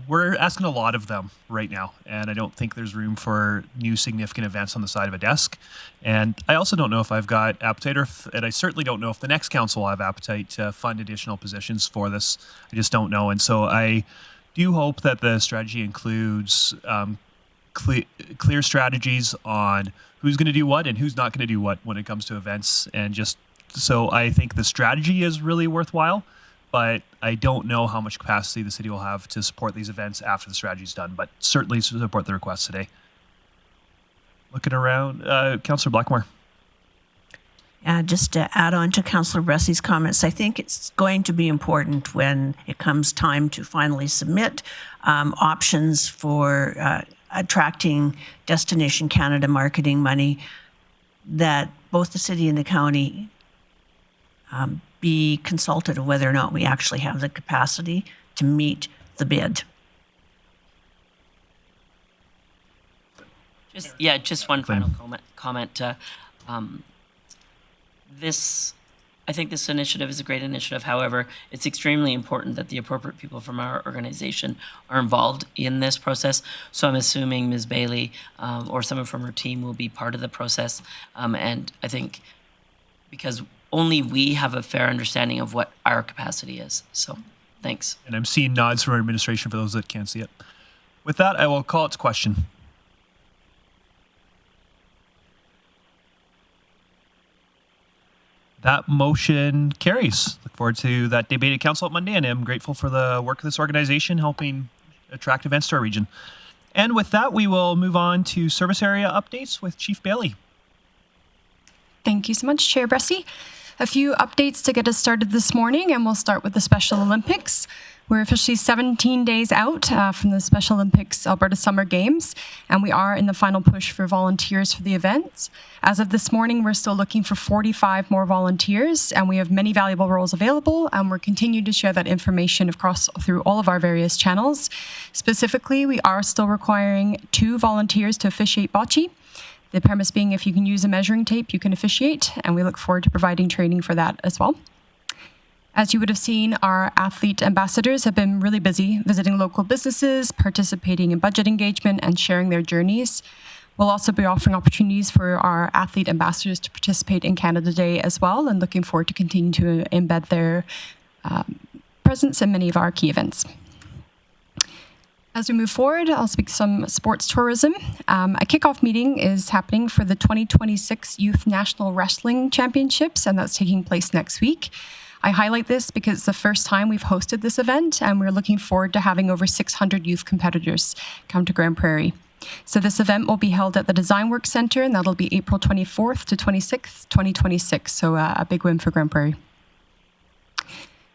We're asking a lot of them right now, and I don't think there's room for new significant events on the side of a desk. And I also don't know if I've got appetite, and I certainly don't know if the next council will have appetite to fund additional positions for this. I just don't know. And so I do hope that the strategy includes clear strategies on who's going to do what and who's not going to do what when it comes to events. And just so I think the strategy is really worthwhile, but I don't know how much capacity the city will have to support these events after the strategy is done, but certainly support the request today. Looking around, Councillor Blackmore. Just to add on to Councillor Bressy's comments, I think it's going to be important when it comes time to finally submit options for attracting Destination Canada marketing money, that both the city and the county be consulted of whether or not we actually have the capacity to meet the bid. Just one final comment. I think this initiative is a great initiative. However, it's extremely important that the appropriate people from our organization are involved in this process. So I'm assuming Ms. Bailey or someone from her team will be part of the process. And I think because only we have a fair understanding of what our capacity is. So thanks. And I'm seeing nods from our administration for those that can't see it. With that, I will call it to question. That motion carries. Look forward to that debate at council on Monday, and I'm grateful for the work of this organization helping attract events to our region. And with that, we will move on to service area updates with Chief Bailey. Thank you so much, Chair Bressy. A few updates to get us started this morning, and we'll start with the Special Olympics. We're officially 17 days out from the Special Olympics Alberta Summer Games, and we are in the final push for volunteers for the events. As of this morning, we're still looking for 45 more volunteers, and we have many valuable roles available, and we're continuing to share that information through all of our various channels. Specifically, we are still requiring 2 volunteers to officiate bocce. The premise being if you can use a measuring tape, you can officiate, and we look forward to providing training for that as well. As you would have seen, our athlete ambassadors have been really busy visiting local businesses, participating in budget engagement, and sharing their journeys. We'll also be offering opportunities for our athlete ambassadors to participate in Canada Day as well, and looking forward to continue to embed their presence in many of our key events. As we move forward, I'll speak some sports tourism. A kickoff meeting is happening for the 2026 Youth National Wrestling Championships, and that's taking place next week. I highlight this because it's the first time we've hosted this event, and we're looking forward to having over 600 youth competitors come to Grande Prairie. So this event will be held at the Design Works Centre, and that'll be April 24th to 26th, 2026. So a big win for Grande Prairie.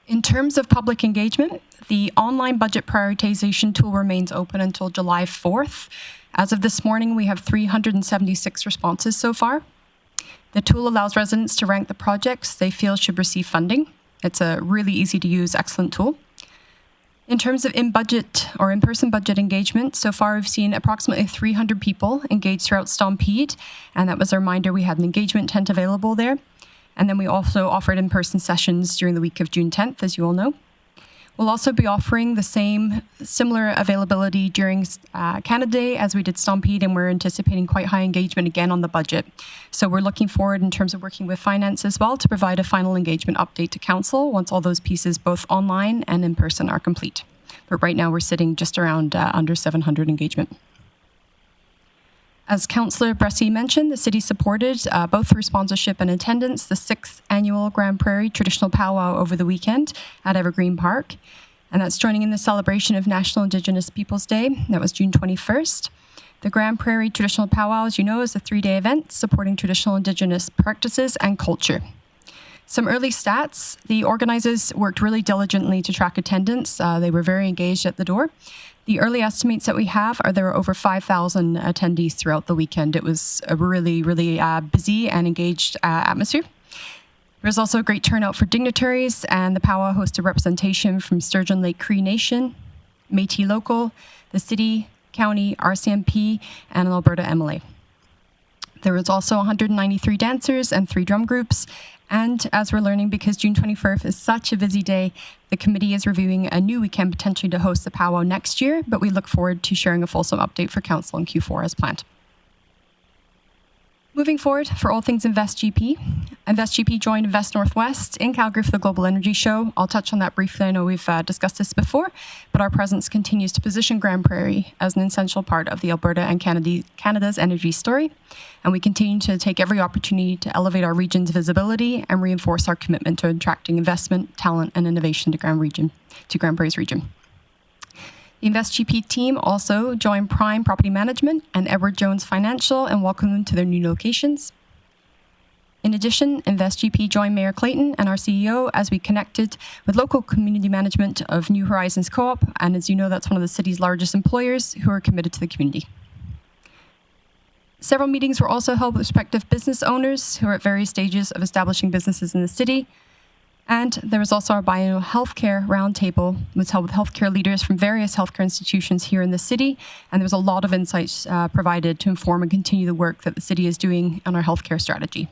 In terms of public engagement, the online budget prioritization tool remains open until July 4th. As of this morning, we have 376 responses so far. The tool allows residents to rank the projects they feel should receive funding. It's a really easy to use, excellent tool. In terms of in-person budget engagement, so far we've seen approximately 300 people engaged throughout Stampede, and that was a reminder we had an engagement tent available there. And then we also offered in-person sessions during the week of June 10th, as you all know. We'll also be offering the similar availability during Canada Day as we did Stampede, and we're anticipating quite high engagement again on the budget. So we're looking forward in terms of working with finance as well to provide a final engagement update to council once all those pieces, both online and in person, are complete. But right now we're sitting just around under 700 engagement. As Councillor Bressy mentioned, the city supported, both through sponsorship and attendance, the 6th annual Grande Prairie traditional powwow over the weekend at Evergreen Park. And that's joining in the celebration of National Indigenous Peoples Day. That was June 21st. The Grande Prairie traditional powwow, as you know, is a 3-day event supporting traditional Indigenous practices and culture. Some early stats: the organizers worked really diligently to track attendance. They were very engaged at the door. The early estimates that we have are there were over 5,000 attendees throughout the weekend. It was a really, really busy and engaged atmosphere. There was also a great turnout for dignitaries, and the powwow hosted representation from Sturgeon Lake Cree Nation, Métis Local, the city, county, RCMP, and an Alberta MLA. There was also 193 dancers and 3 drum groups. And as we're learning, because June 21st is such a busy day, the committee is reviewing a new weekend potentially to host the powwow next year, but we look forward to sharing a fulsome update for council in Q4 as planned. Moving forward, for all things InvestGP, InvestGP joined Invest Northwest in Calgary for the Global Energy Show. I'll touch on that briefly. I know we've discussed this before, but our presence continues to position Grande Prairie as an essential part of the Alberta and Canada's energy story. And we continue to take every opportunity to elevate our region's visibility and reinforce our commitment to attracting investment, talent, and innovation to Grande Prairie's region. The InvestGP team also joined Prime Property Management and Edward Jones Financial and welcomed them to their new locations. In addition, InvestGP joined Mayor Clayton and our CEO as we connected with local community management of New Horizons Co-op, and as you know, that's one of the city's largest employers who are committed to the community. Several meetings were also held with respective business owners who are at various stages of establishing businesses in the city. And there was also our biannual healthcare roundtable, which was held with healthcare leaders from various healthcare institutions here in the city. And there was a lot of insights provided to inform and continue the work that the city is doing on our healthcare strategy.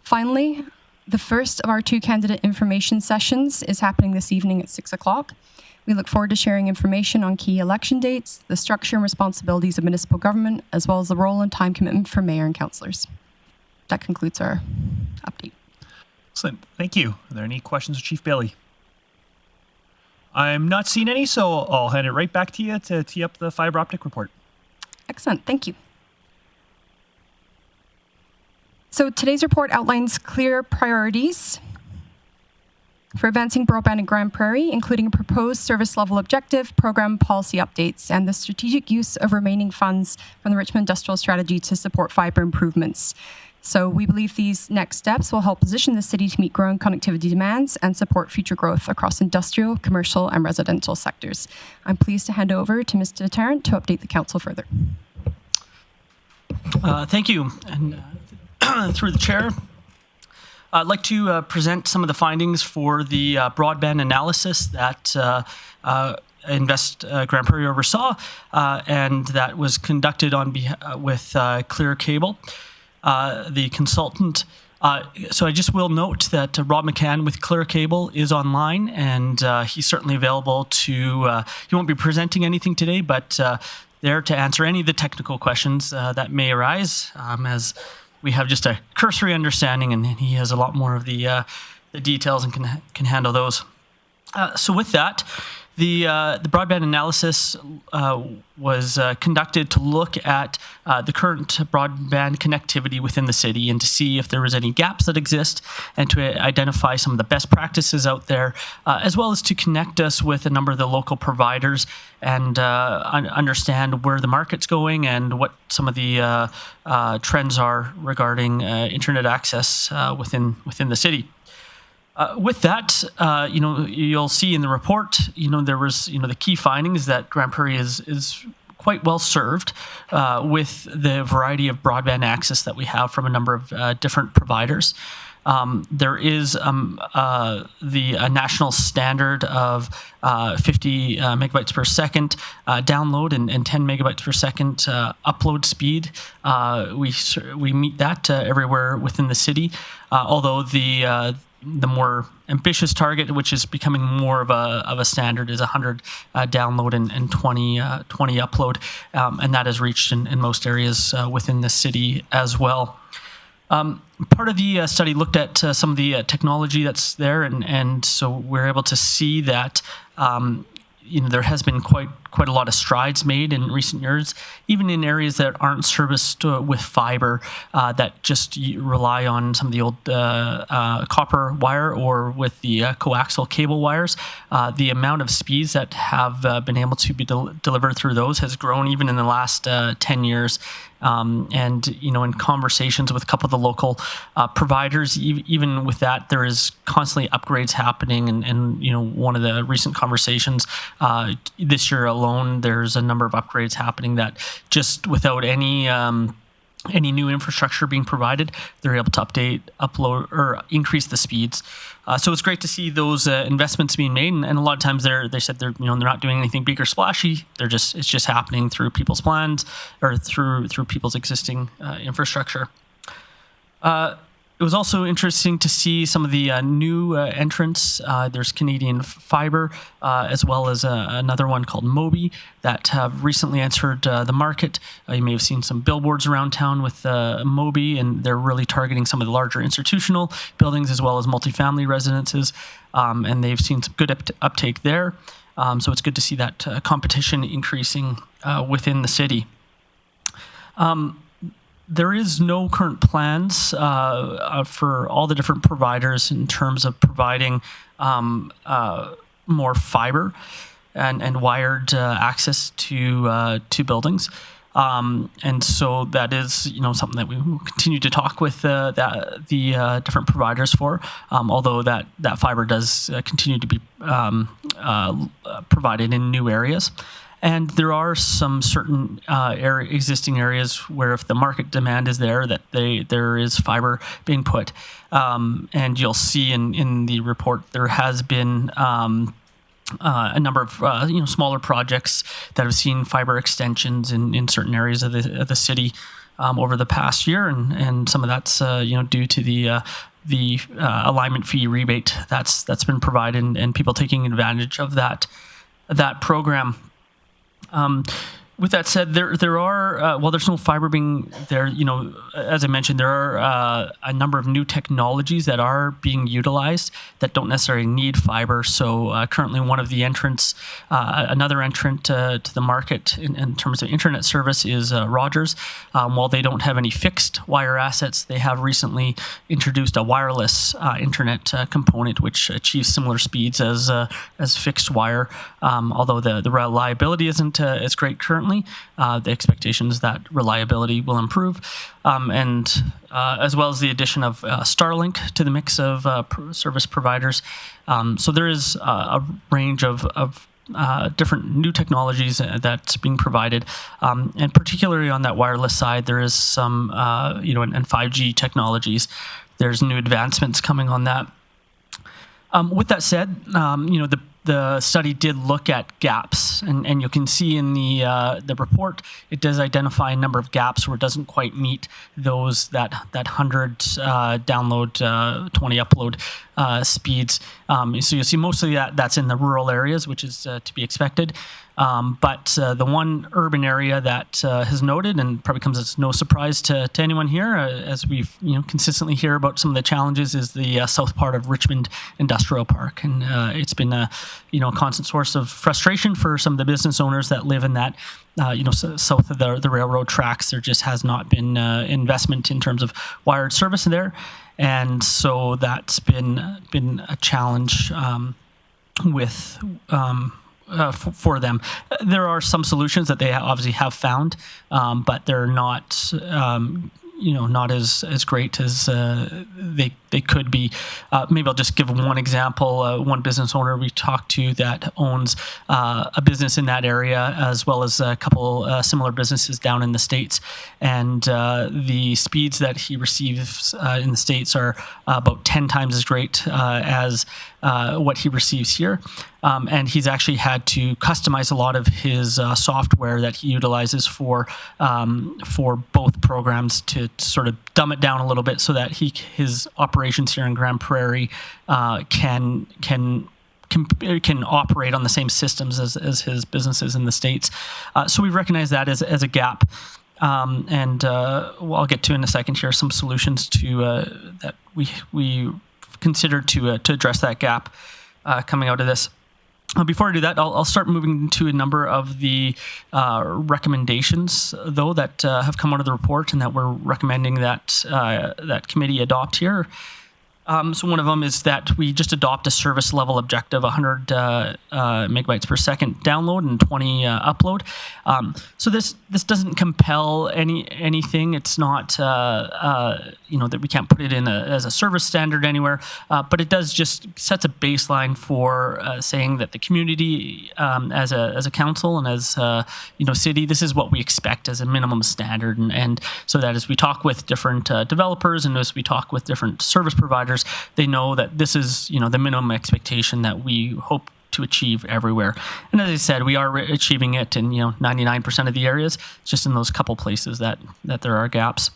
Finally, the first of our 2 candidate information sessions is happening this evening at 6 o'clock. We look forward to sharing information on key election dates, the structure and responsibilities of municipal government, as well as the role and time commitment for mayor and councillors. That concludes our update. Excellent. Thank you. Are there any questions of Chief Bailey? I'm not seeing any, so I'll hand it right back to you to tee up the fiber optic report. Excellent. Thank you. So today's report outlines clear priorities for advancing broadband in Grande Prairie, including a proposed service level objective, program policy updates, and the strategic use of remaining funds from the Richmond Industrial Strategy to support fiber improvements. So we believe these next steps will help position the city to meet growing connectivity demands and support future growth across industrial, commercial, and residential sectors. I'm pleased to hand over to Mr. Tarrant to update the council further. Thank you. And through the chair, I'd like to present some of the findings for the broadband analysis that Grande Prairie oversaw, and that was conducted on with Clear Cable. The consultant. So I just will note that Rob McCann with Clear Cable is online, and he's certainly available to, he won't be presenting anything today, but there to answer any of the technical questions that may arise, as we have just a cursory understanding, and he has a lot more of the details and can handle those. So with that, the broadband analysis was conducted to look at the current broadband connectivity within the city and to see if there was any gaps that exist and to identify some of the best practices out there, as well as to connect us with a number of the local providers and understand where the market's going and what some of the trends are regarding internet access within the city. With that, you'll see in the report, there was, the key findings that Grande Prairie is quite well served with the variety of broadband access that we have from a number of different providers. There is the national standard of 50 megabytes per second download and 10 megabytes per second upload speed. We meet that everywhere within the city, although the more ambitious target, which is becoming more of a standard, is 100 download and 20 upload, and that is reached in most areas within the city as well. Part of the study looked at some of the technology that's there, and so we're able to see that there has been quite a lot of strides made in recent years, even in areas that aren't serviced with fiber, that just rely on some of the old copper wire or with the coaxial cable wires. The amount of speeds that have been able to be delivered through those has grown even in the last 10 years. And in conversations with a couple of the local providers, even with that, there is constantly upgrades happening. And one of the recent conversations this year alone, there's a number of upgrades happening that just without any new infrastructure being provided, they're able to upload, or increase the speeds. So it's great to see those investments being made, and a lot of times they said they're not doing anything big or splashy. It's just happening through people's plans or through people's existing infrastructure. It was also interesting to see some of the new entrants. There's Canadian Fibre, as well as another one called Mobi that have recently entered the market. You may have seen some billboards around town with Mobi, and they're really targeting some of the larger institutional buildings as well as multifamily residences, and they've seen some good uptake there. So it's good to see that competition increasing within the city. There is no current plans for all the different providers in terms of providing more fiber and wired access to buildings. And so that is something that we will continue to talk with the different providers for, although that fiber does continue to be provided in new areas. And there are some certain existing areas where if the market demand is there, that there is fiber being put. And you'll see in the report there has been a number of smaller projects that have seen fiber extensions in certain areas of the city over the past year, and some of that's due to the alignment fee rebate that's been provided, and people taking advantage of that program. With that said, there are while there's no fiber being there, as I mentioned, there are a number of new technologies that are being utilized that don't necessarily need fiber. So currently, one of the entrants, another entrant to the market in terms of internet service is Rogers. While they don't have any fixed wire assets, they have recently introduced a wireless internet component, which achieves similar speeds as fixed wire. Although the reliability isn't as great currently. The expectation is that reliability will improve, and as well as the addition of Starlink to the mix of service providers. So there is a range of different new technologies that's being provided, and particularly on that wireless side, there is some, and 5G technologies. There's new advancements coming on that. With that said, the study did look at gaps, and you can see in the report it does identify a number of gaps where it doesn't quite meet those that 100 download 20 upload speeds. So you'll see mostly that's in the rural areas, which is to be expected. But the one urban area that has noted, and probably comes as no surprise to anyone here, as we've consistently hear about some of the challenges, is the south part of Richmond Industrial Park, and it's been a constant source of frustration for some of the business owners that live in that south of the railroad tracks. There just has not been investment in terms of wired service there, and so that's been a challenge with. For them. There are some solutions that they obviously have found, but they're not not as great as they could be. Maybe I'll just give one example. One business owner we talked to that owns a business in that area, as well as a couple similar businesses down in the States, and the speeds that he receives in the States are about 10 times as great as what he receives here. And he's actually had to customize a lot of his software that he utilizes for both programs to sort of dumb it down a little bit so that his operations here in Grande Prairie can operate on the same systems as his businesses in the States. So we recognize that as a gap. I'll get to in a second here some solutions that we considered to address that gap coming out of this. Before I do that, I'll start moving to a number of the recommendations, though, that have come out of the report and that we're recommending that that committee adopt here. So one of them is that we just adopt a service level objective, 100 megabytes per second download and 20 upload. So this doesn't compel anything. It's not that we can't put it in as a service standard anywhere, but it does just sets a baseline for saying that the community, as a council and as city, this is what we expect as a minimum standard, and so that as we talk with different developers and as we talk with different service providers, they know that this is the minimum expectation that we hope to achieve everywhere. And as I said, we are achieving it in 99% of the areas. It's just in those couple places that there are gaps.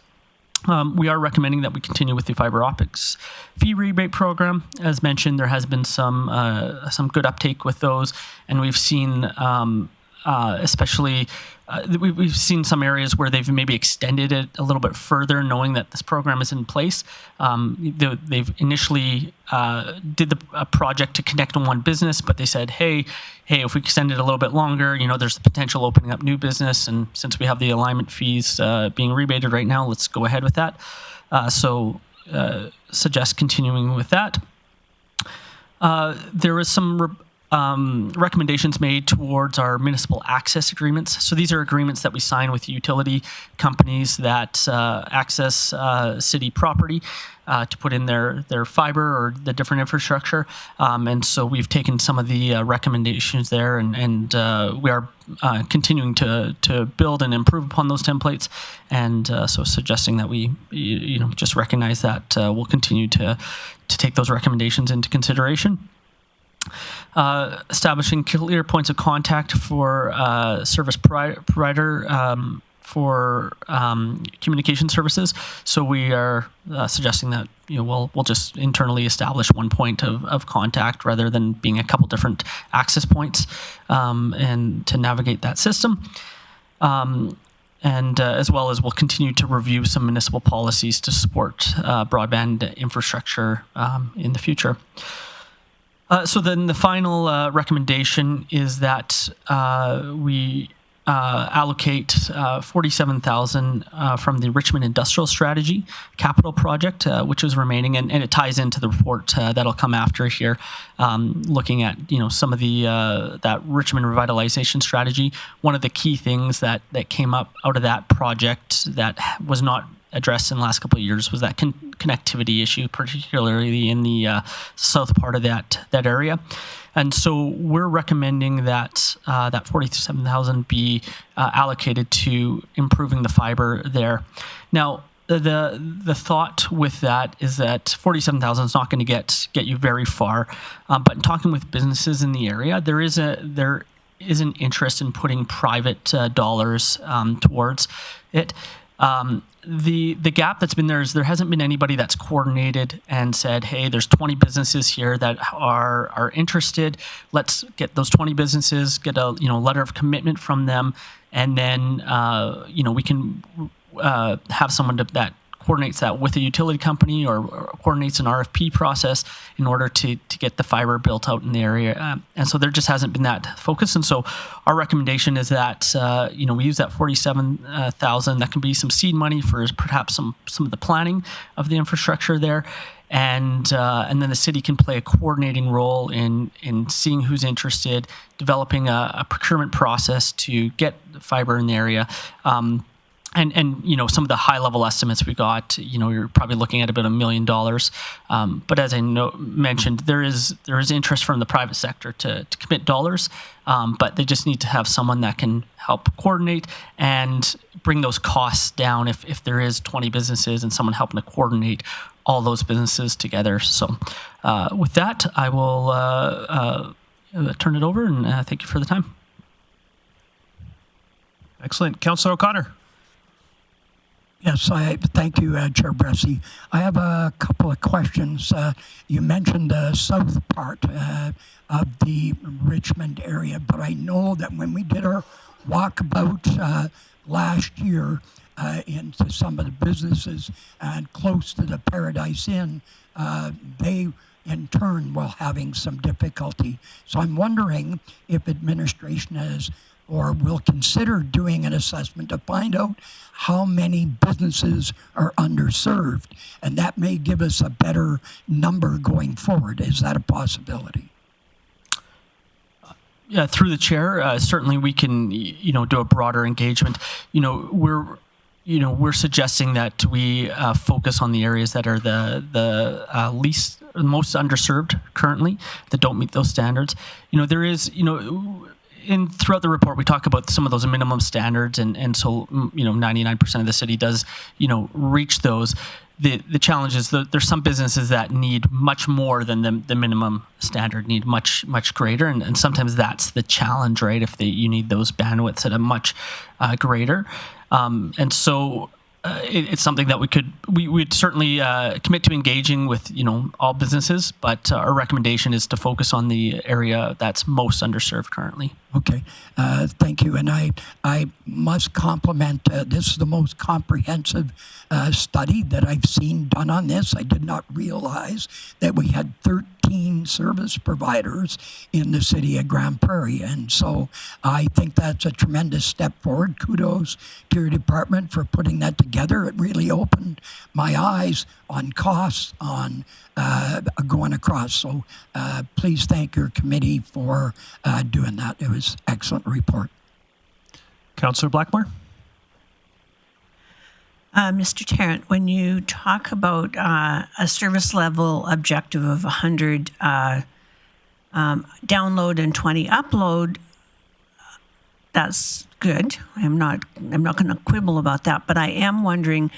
We are recommending that we continue with the fiber optics fee rebate program. As mentioned, there has been some good uptake with those, and we've seen we've seen some areas where they've maybe extended it a little bit further, knowing that this program is in place. They've initially did a project to connect on one business, but they said, hey, if we extend it a little bit longer, there's the potential opening up new business, and since we have the alignment fees being rebated right now, let's go ahead with that. So suggest continuing with that. There was some recommendations made towards our municipal access agreements. So these are agreements that we sign with utility companies that access city property to put in their fiber or the different infrastructure. And so we've taken some of the recommendations there, and we are continuing to build and improve upon those templates. And so suggesting that we just recognize that we'll continue to take those recommendations into consideration. Establishing clear points of contact for service provider for communication services. So we are suggesting that we'll just internally establish one point of contact rather than being a couple different access points, and to navigate that system. And as well as we'll continue to review some municipal policies to support broadband infrastructure in the future. So then the final recommendation is that we allocate $47,000 from the Richmond Industrial Strategy capital project, which is remaining, and it ties into the report that'll come after here, looking at some of the that Richmond Revitalization strategy. One of the key things that came up out of that project that was not addressed in the last couple of years was that connectivity issue, particularly in the south part of that area. And so we're recommending that that $47,000 be allocated to improving the fiber there. Now, the thought with that is that $47,000 is not going to get you very far, but in talking with businesses in the area, there is an interest in putting private dollars towards it. The gap that's been there is there hasn't been anybody that's coordinated and said, hey, there's 20 businesses here that are interested. Let's get those 20 businesses, get a letter of commitment from them, and then we can have someone that coordinates that with a utility company or coordinates an RFP process in order to get the fiber built out in the area. And so there just hasn't been that focus. And so our recommendation is that, we use that $47,000. That can be some seed money for perhaps some of the planning of the infrastructure there. And then the city can play a coordinating role in seeing who's interested, developing a procurement process to get fiber in the area. and some of the high level estimates we got, you're probably looking at about $1 million. But as I mentioned, there is interest from the private sector to commit dollars, but they just need to have someone that can help coordinate and bring those costs down. If there is 20 businesses and someone helping to coordinate all those businesses together. So with that, I will turn it over and thank you for the time. Excellent. Councillor O'Connor. Yes, thank you, Chair Bressie. I have a couple of questions. You mentioned the south part of the Richmond area, but I know that when we did our walkabout last year into some of the businesses and close to the Paradise Inn, they in turn were having some difficulty. So I'm wondering if administration has or will consider doing an assessment to find out how many businesses are underserved. And that may give us a better number going forward. Is that a possibility? Yeah, through the chair, certainly we can, do a broader engagement. We're suggesting that we focus on the areas that are the most underserved currently, that don't meet those standards. There is, throughout the report, we talk about some of those minimum standards, and so 99% of the city does reach those. The challenge is that there's some businesses that need much more than the minimum standard, need much greater, and sometimes that's the challenge, right? If you need those bandwidths at a much greater, and so. It's something that we'd certainly commit to engaging with all businesses, but our recommendation is to focus on the area that's most underserved currently. Okay, thank you. And I must compliment, this is the most comprehensive study that I've seen done on this. I did not realize that we had 13 service providers in the city of Grande Prairie. And so I think that's a tremendous step forward. Kudos to your department for putting that together. It really opened my eyes on costs, on going across. So please thank your committee for doing that. It was an excellent report. Councillor Blackmore. Mr. Tarrant, when you talk about a service level objective of 100 download and 20 upload, that's good. I'm not going to quibble about that, but I am wondering.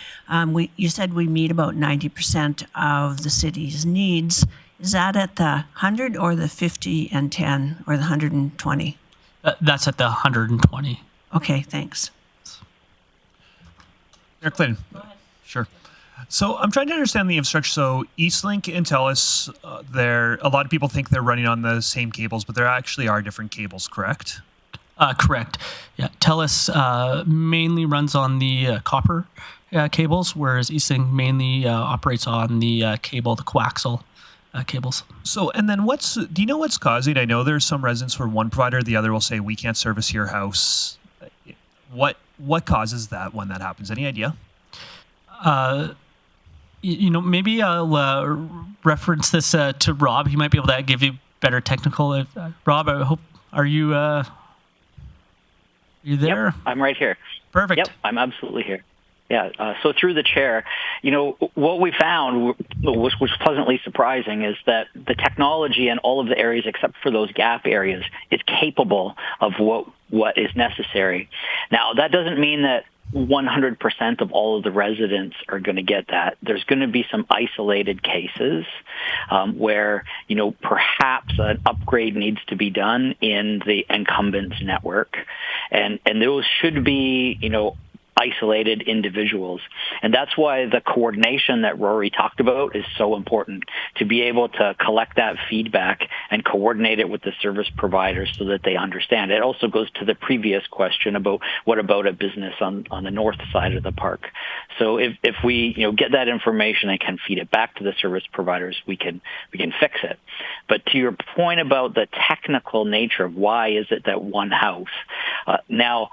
You said we meet about 90% of the city's needs. Is that at the 100 or the 50 and 10 or the 120? That's at the 120. Okay, thanks. Mayor Clayton. Go ahead. Sure. So I'm trying to understand the infrastructure. So Eastlink and TELUS, a lot of people think they're running on the same cables, but there actually are different cables, correct? Correct. Yeah, TELUS mainly runs on the copper cables, whereas Eastlink mainly operates on the cable, the coaxial cables. So, and then do you know what's causing? I know there's some residents where one provider or the other will say, we can't service your house. What causes that when that happens? Any idea? Maybe I'll reference this to Rob. He might be able to give you better technical. Rob, I hope, are you there? Yep, I'm right here. Perfect. Yep, I'm absolutely here. Yeah. So through the chair, what we found was pleasantly surprising is that the technology in all of the areas except for those gap areas is capable of what is necessary. Now, that doesn't mean that 100% of all of the residents are going to get that. There's going to be some isolated cases where, perhaps an upgrade needs to be done in the incumbent's network. And those should be, isolated individuals. And that's why the coordination that Rory talked about is so important, to be able to collect that feedback and coordinate it with the service providers so that they understand. It also goes to the previous question about what about a business on the north side of the park. So if we get that information and can feed it back to the service providers, we can fix it. But to your point about the technical nature of why is it that one house, now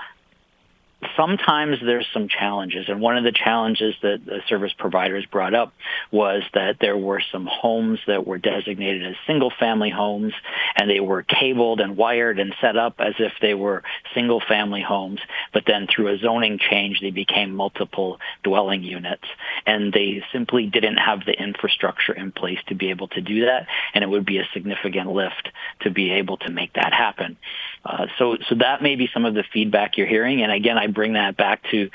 sometimes there's some challenges, and one of the challenges that the service providers brought up was that there were some homes that were designated as single-family homes, and they were cabled and wired and set up as if they were single-family homes, but then through a zoning change, they became multiple dwelling units, and they simply didn't have the infrastructure in place to be able to do that, and it would be a significant lift to be able to make that happen. So that may be some of the feedback you're hearing, and again, I bring that back to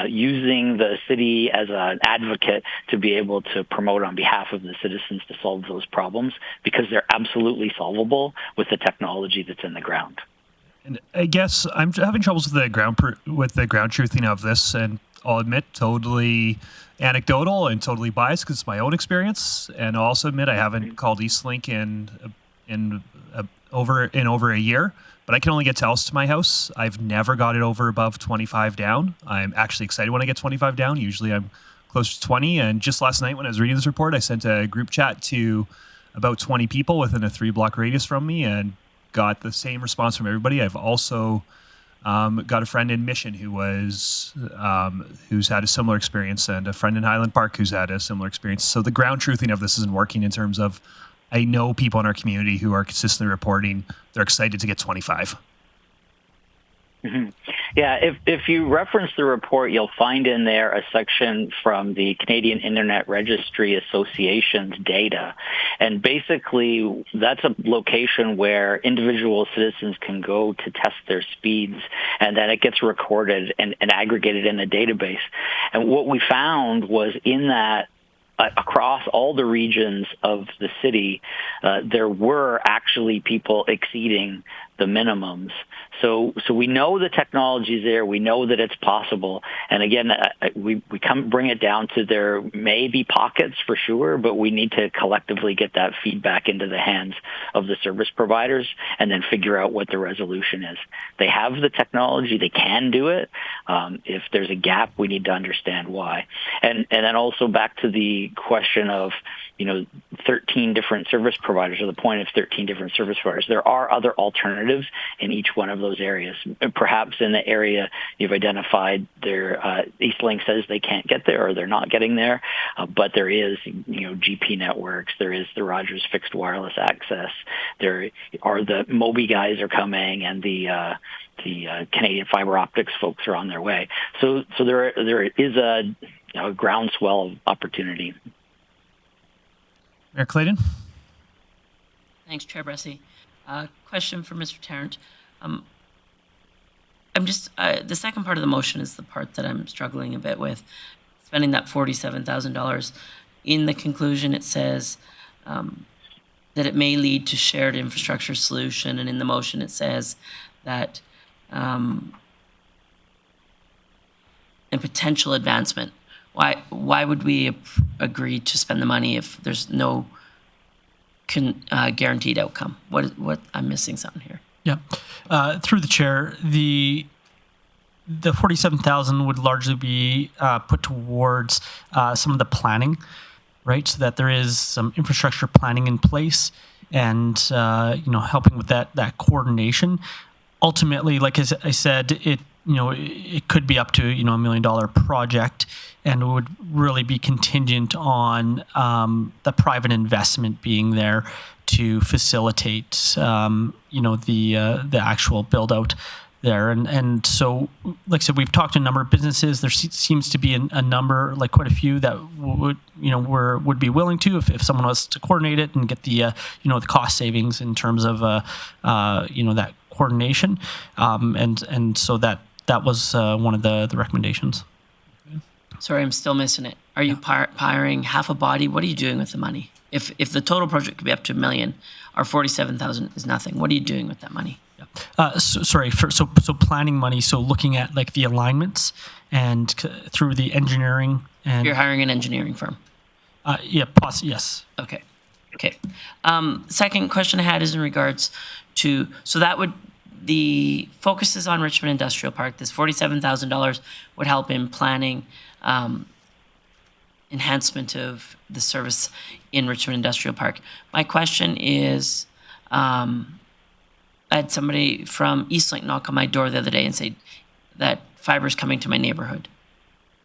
using the city as an advocate to be able to promote on behalf of the citizens to solve those problems, because they're absolutely solvable with the technology that's in the ground. And I guess I'm having troubles with the ground truthing of this, and I'll admit totally anecdotal and totally biased because it's my own experience, and I'll also admit I haven't called Eastlink in over a year. But I can only get Telus to my house. I've never got it over above 25 down. I'm actually excited when I get 25 down. Usually I'm closer to 20. And just last night when I was reading this report, I sent a group chat to about 20 people within a 3-block radius from me and got the same response from everybody. I've also got a friend in Mission who's had a similar experience, and a friend in Highland Park who's had a similar experience. So the ground truthing of this isn't working in terms of, I know people in our community who are consistently reporting they're excited to get 25. Mm-hmm. Yeah, if you reference the report, you'll find in there a section from the Canadian Internet Registry Association's data. And basically, that's a location where individual citizens can go to test their speeds, and then it gets recorded and aggregated in a database. And what we found was in that, across all the regions of the city, there were actually people exceeding the minimums. So we know the technology is there. We know that it's possible. And again, we bring it down to there may be pockets for sure, but we need to collectively get that feedback into the hands of the service providers and then figure out what the resolution is. They have the technology. They can do it. If there's a gap, we need to understand why. And then also back to the question of, 13 different service providers, or the point of 13 different service providers. There are other alternatives in each one of those areas. Perhaps in the area you've identified, Eastlink says they can't get there or they're not getting there, but there is, GP networks. There is the Rogers fixed wireless access. There are the Moby guys are coming, and the Canadian fiber optics folks are on their way. So there is a groundswell of opportunity. Mayor Clayton? Thanks, Chair Bressie. Question for Mr. Tarrant. I'm just, the second part of the motion is the part that I'm struggling a bit with, spending that $47,000. In the conclusion, it says that it may lead to shared infrastructure solution, and in the motion it says that a potential advancement. Why would we agree to spend the money if there's no guaranteed outcome? What I'm missing something here. Yeah, through the chair, the $47,000 would largely be put towards some of the planning, right? So that there is some infrastructure planning in place, and helping with that coordination. Ultimately, like as I said, it could be up to $1 million project, and it would really be contingent on the private investment being there to facilitate the actual build out there. And so, like I said, we've talked to a number of businesses. There seems to be a number, like quite a few, that would be willing to, if someone was to coordinate it and get the the cost savings in terms of that coordination, and so that was one of the recommendations. Sorry, I'm still missing it. Are you hiring half a body? What are you doing with the money? If the total project could be up to $1 million, our $47,000 is nothing. What are you doing with that money? So planning money. So looking at like the alignments and through the engineering, and you're hiring an engineering firm. Yes. Okay. Second question I had is in regards to, so that would, the focus is on Richmond Industrial Park. This $47,000 would help in planning enhancement of the service in Richmond Industrial Park. My question is, I had somebody from Eastlink knock on my door the other day and say that fiber is coming to my neighborhood.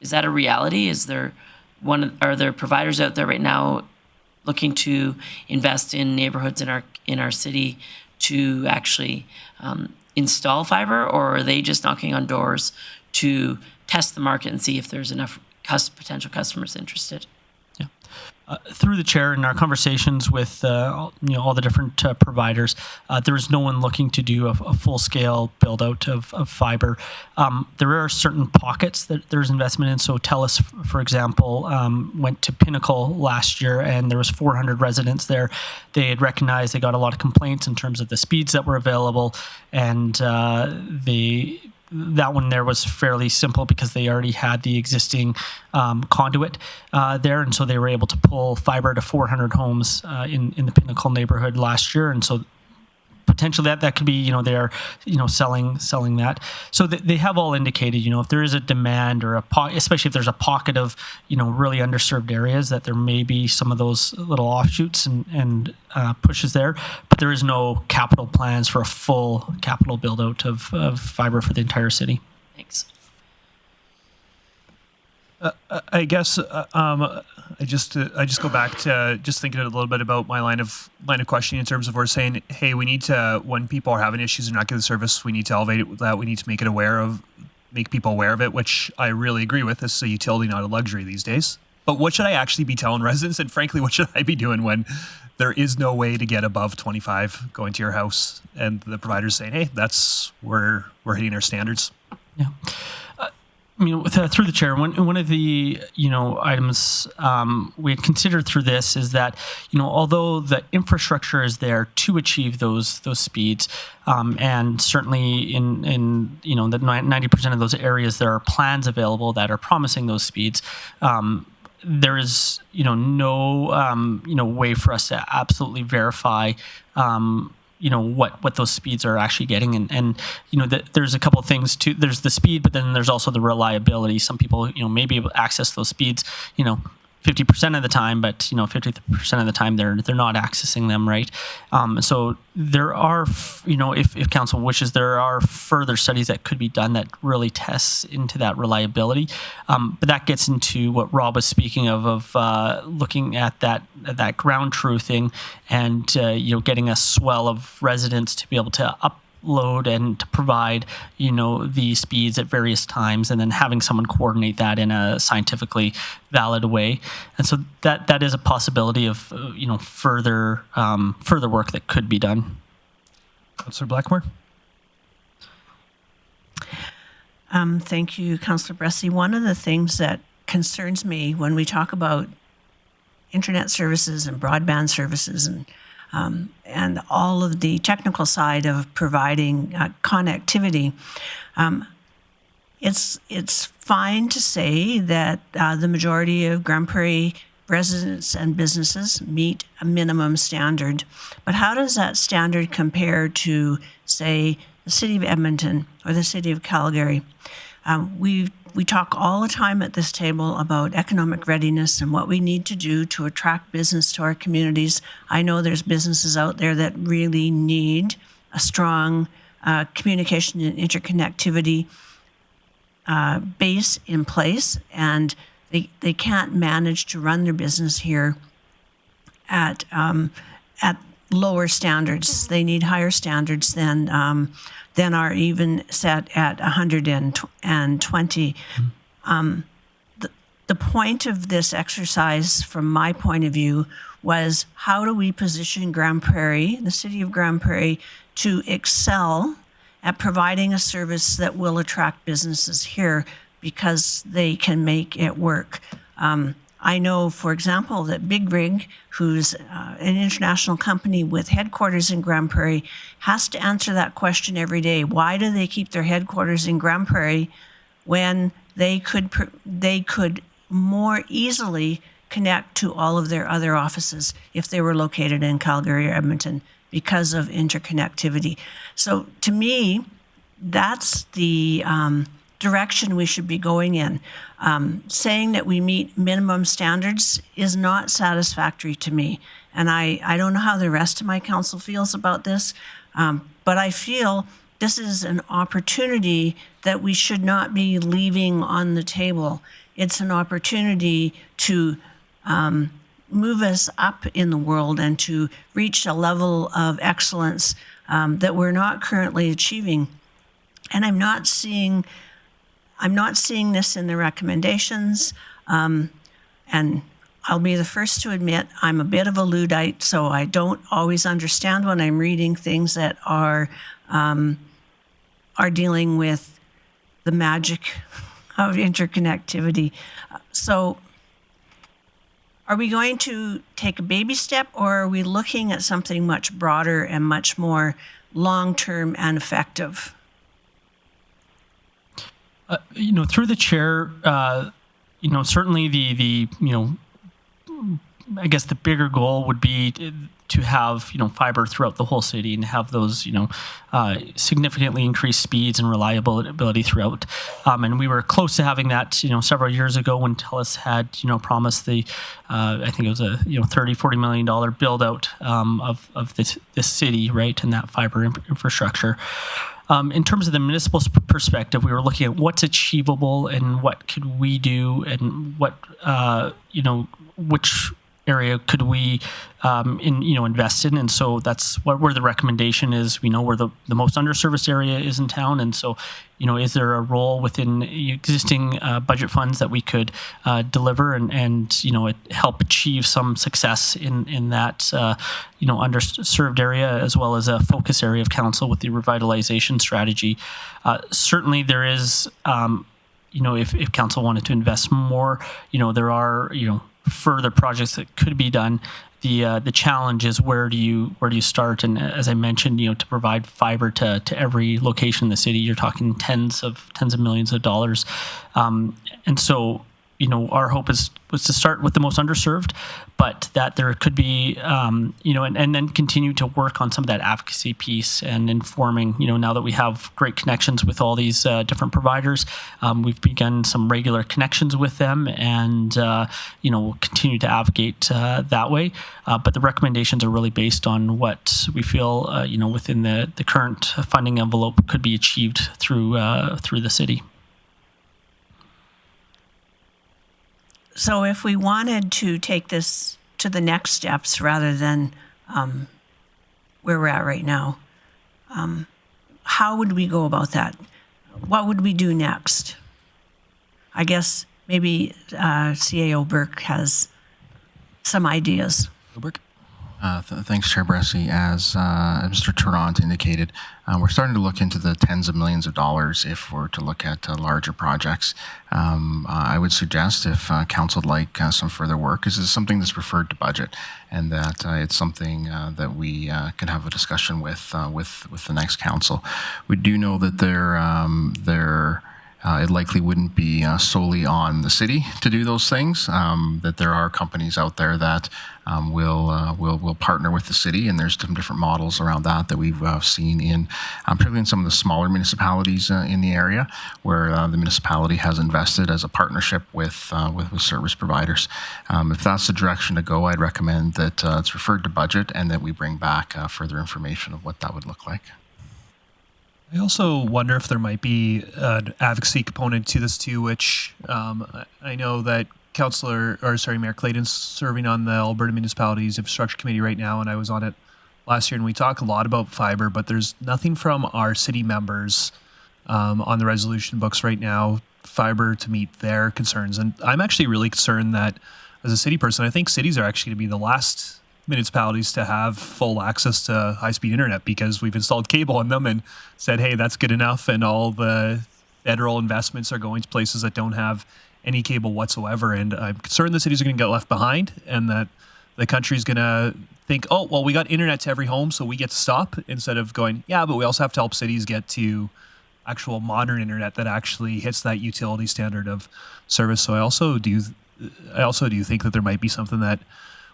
Is that a reality? Are there providers out there right now looking to invest in neighborhoods in our city to actually install fiber, or are they just knocking on doors to test the market and see if there's enough potential customers interested? Yeah. Through the chair, in our conversations with all the different providers, there is no one looking to do a full-scale build-out of fiber. There are certain pockets that there's investment in. So TELUS, for example, went to Pinnacle last year, and there was 400 residents there. They had recognized they got a lot of complaints in terms of the speeds that were available, and that one there was fairly simple because they already had the existing conduit there, and so they were able to pull fiber to 400 homes in the Pinnacle neighborhood last year, and so potentially that could be they're selling that. So they have all indicated if there is a demand or especially if there's a pocket of really underserved areas, that there may be some of those little offshoots and pushes there, but there is no capital plans for a full capital build out of fiber for the entire city. Thanks. I guess I just go back to just thinking a little bit about my line of questioning in terms of we're saying, hey, we need to, when people are having issues and not getting the service, we need to elevate that. We need to make people aware of it, which I really agree with. This is a utility, not a luxury these days. But what should I actually be telling residents? And frankly, what should I be doing when there is no way to get above 25 going to your house and the provider's saying, hey, we're hitting our standards? Yeah. Through the chair, one of the items we had considered through this is that although the infrastructure is there to achieve those speeds, and certainly in the 90% of those areas there are plans available that are promising those speeds. There is no way for us to absolutely verify what those speeds are actually getting, and there's a couple of things too. There's the speed, but then there's also the reliability. Some people may be able to access those speeds 50% of the time, but 50% of the time they're not accessing them, right? So there are, if council wishes, there are further studies that could be done that really tests into that reliability. But that gets into what Rob was speaking of looking at that ground truthing and getting a swell of residents to be able to upload and to provide the speeds at various times, and then having someone coordinate that in a scientifically valid way. And so that is a possibility of further work that could be done. Councillor Blackmore. Thank you, Councillor Bressie. One of the things that concerns me when we talk about internet services and broadband services and all of the technical side of providing connectivity, it's fine to say that the majority of Grande Prairie residents and businesses meet a minimum standard. But how does that standard compare to, say, the City of Edmonton or the City of Calgary? We talk all the time at this table about economic readiness and what we need to do to attract business to our communities. I know there's businesses out there that really need a strong communication and interconnectivity base in place, and they can't manage to run their business here at lower standards. They need higher standards than are even set at 120. The point of this exercise, from my point of view, was how do we position Grande Prairie, the City of Grande Prairie, to excel at providing a service that will attract businesses here because they can make it work. I know, for example, that Big Rig, who's an international company with headquarters in Grande Prairie, has to answer that question every day. Why do they keep their headquarters in Grande Prairie when they could more easily connect to all of their other offices if they were located in Calgary or Edmonton because of interconnectivity? So to me, that's the direction we should be going in. Saying that we meet minimum standards is not satisfactory to me. And I don't know how the rest of my council feels about this, but I feel this is an opportunity that we should not be leaving on the table. It's an opportunity to move us up in the world and to reach a level of excellence that we're not currently achieving. And I'm not seeing this in the recommendations. And I'll be the first to admit I'm a bit of a Luddite, so I don't always understand when I'm reading things that are dealing with the magic of interconnectivity. So are we going to take a baby step, or are we looking at something much broader and much more long-term and effective? Through the chair, certainly the I guess the bigger goal would be to have, fiber throughout the whole city and have those, significantly increased speeds and reliability throughout. And we were close to having that, several years ago when TELUS had, promised the, I think it was a, $30-40 million build out of this city, right, and that fiber infrastructure. In terms of the municipal perspective, we were looking at what's achievable and what could we do, and what, which area could we invest in. And so that's where the recommendation is. We know where the most underserviced area is in town, and so is there a role within existing budget funds that we could deliver and help achieve some success in that underserved area, as well as a focus area of council with the revitalization strategy. Certainly there is if council wanted to invest more, there are further projects that could be done. The challenge is where do you start? And as I mentioned, to provide fiber to every location in the city, you're talking tens of millions of dollars. And so our hope was to start with the most underserved, but that there could be, and then continue to work on some of that advocacy piece and informing, now that we have great connections with all these different providers, we've begun some regular connections with them, and, we'll continue to advocate that way. But the recommendations are really based on what we feel, within the current funding envelope could be achieved through the city. So if we wanted to take this to the next steps rather than where we're at right now, how would we go about that? What would we do next? I guess maybe CAO Burke has some ideas. Burke? Thanks, Chair Bressie. As Mr. Tarrant indicated, we're starting to look into the tens of millions of dollars if we're to look at larger projects. I would suggest, if council would like some further work, is this something that's referred to budget, and that it's something that we can have a discussion with the next council. We do know that it likely wouldn't be solely on the city to do those things. That there are companies out there that will partner with the city, and there's some different models around that we've seen in, particularly in some of the smaller municipalities in the area, where the municipality has invested as a partnership with service providers. If that's the direction to go, I'd recommend that it's referred to budget, and that we bring back further information of what that would look like. I also wonder if there might be an advocacy component to this too, which I know that Mayor Clayton's serving on the Alberta Municipalities Infrastructure Committee right now, and I was on it last year, and we talk a lot about fiber, but there's nothing from our city members on the resolution books right now, fiber, to meet their concerns. And I'm actually really concerned that, as a city person, I think cities are actually going to be the last municipalities to have full access to high-speed internet, because we've installed cable in them and said, hey, that's good enough, and all the federal investments are going to places that don't have any cable whatsoever. And I'm concerned the cities are going to get left behind, and that the country's going to think, oh, well, we got internet to every home, so we get to stop, instead of going, yeah, but we also have to help cities get to actual modern internet that actually hits that utility standard of service. So I also do think that there might be something that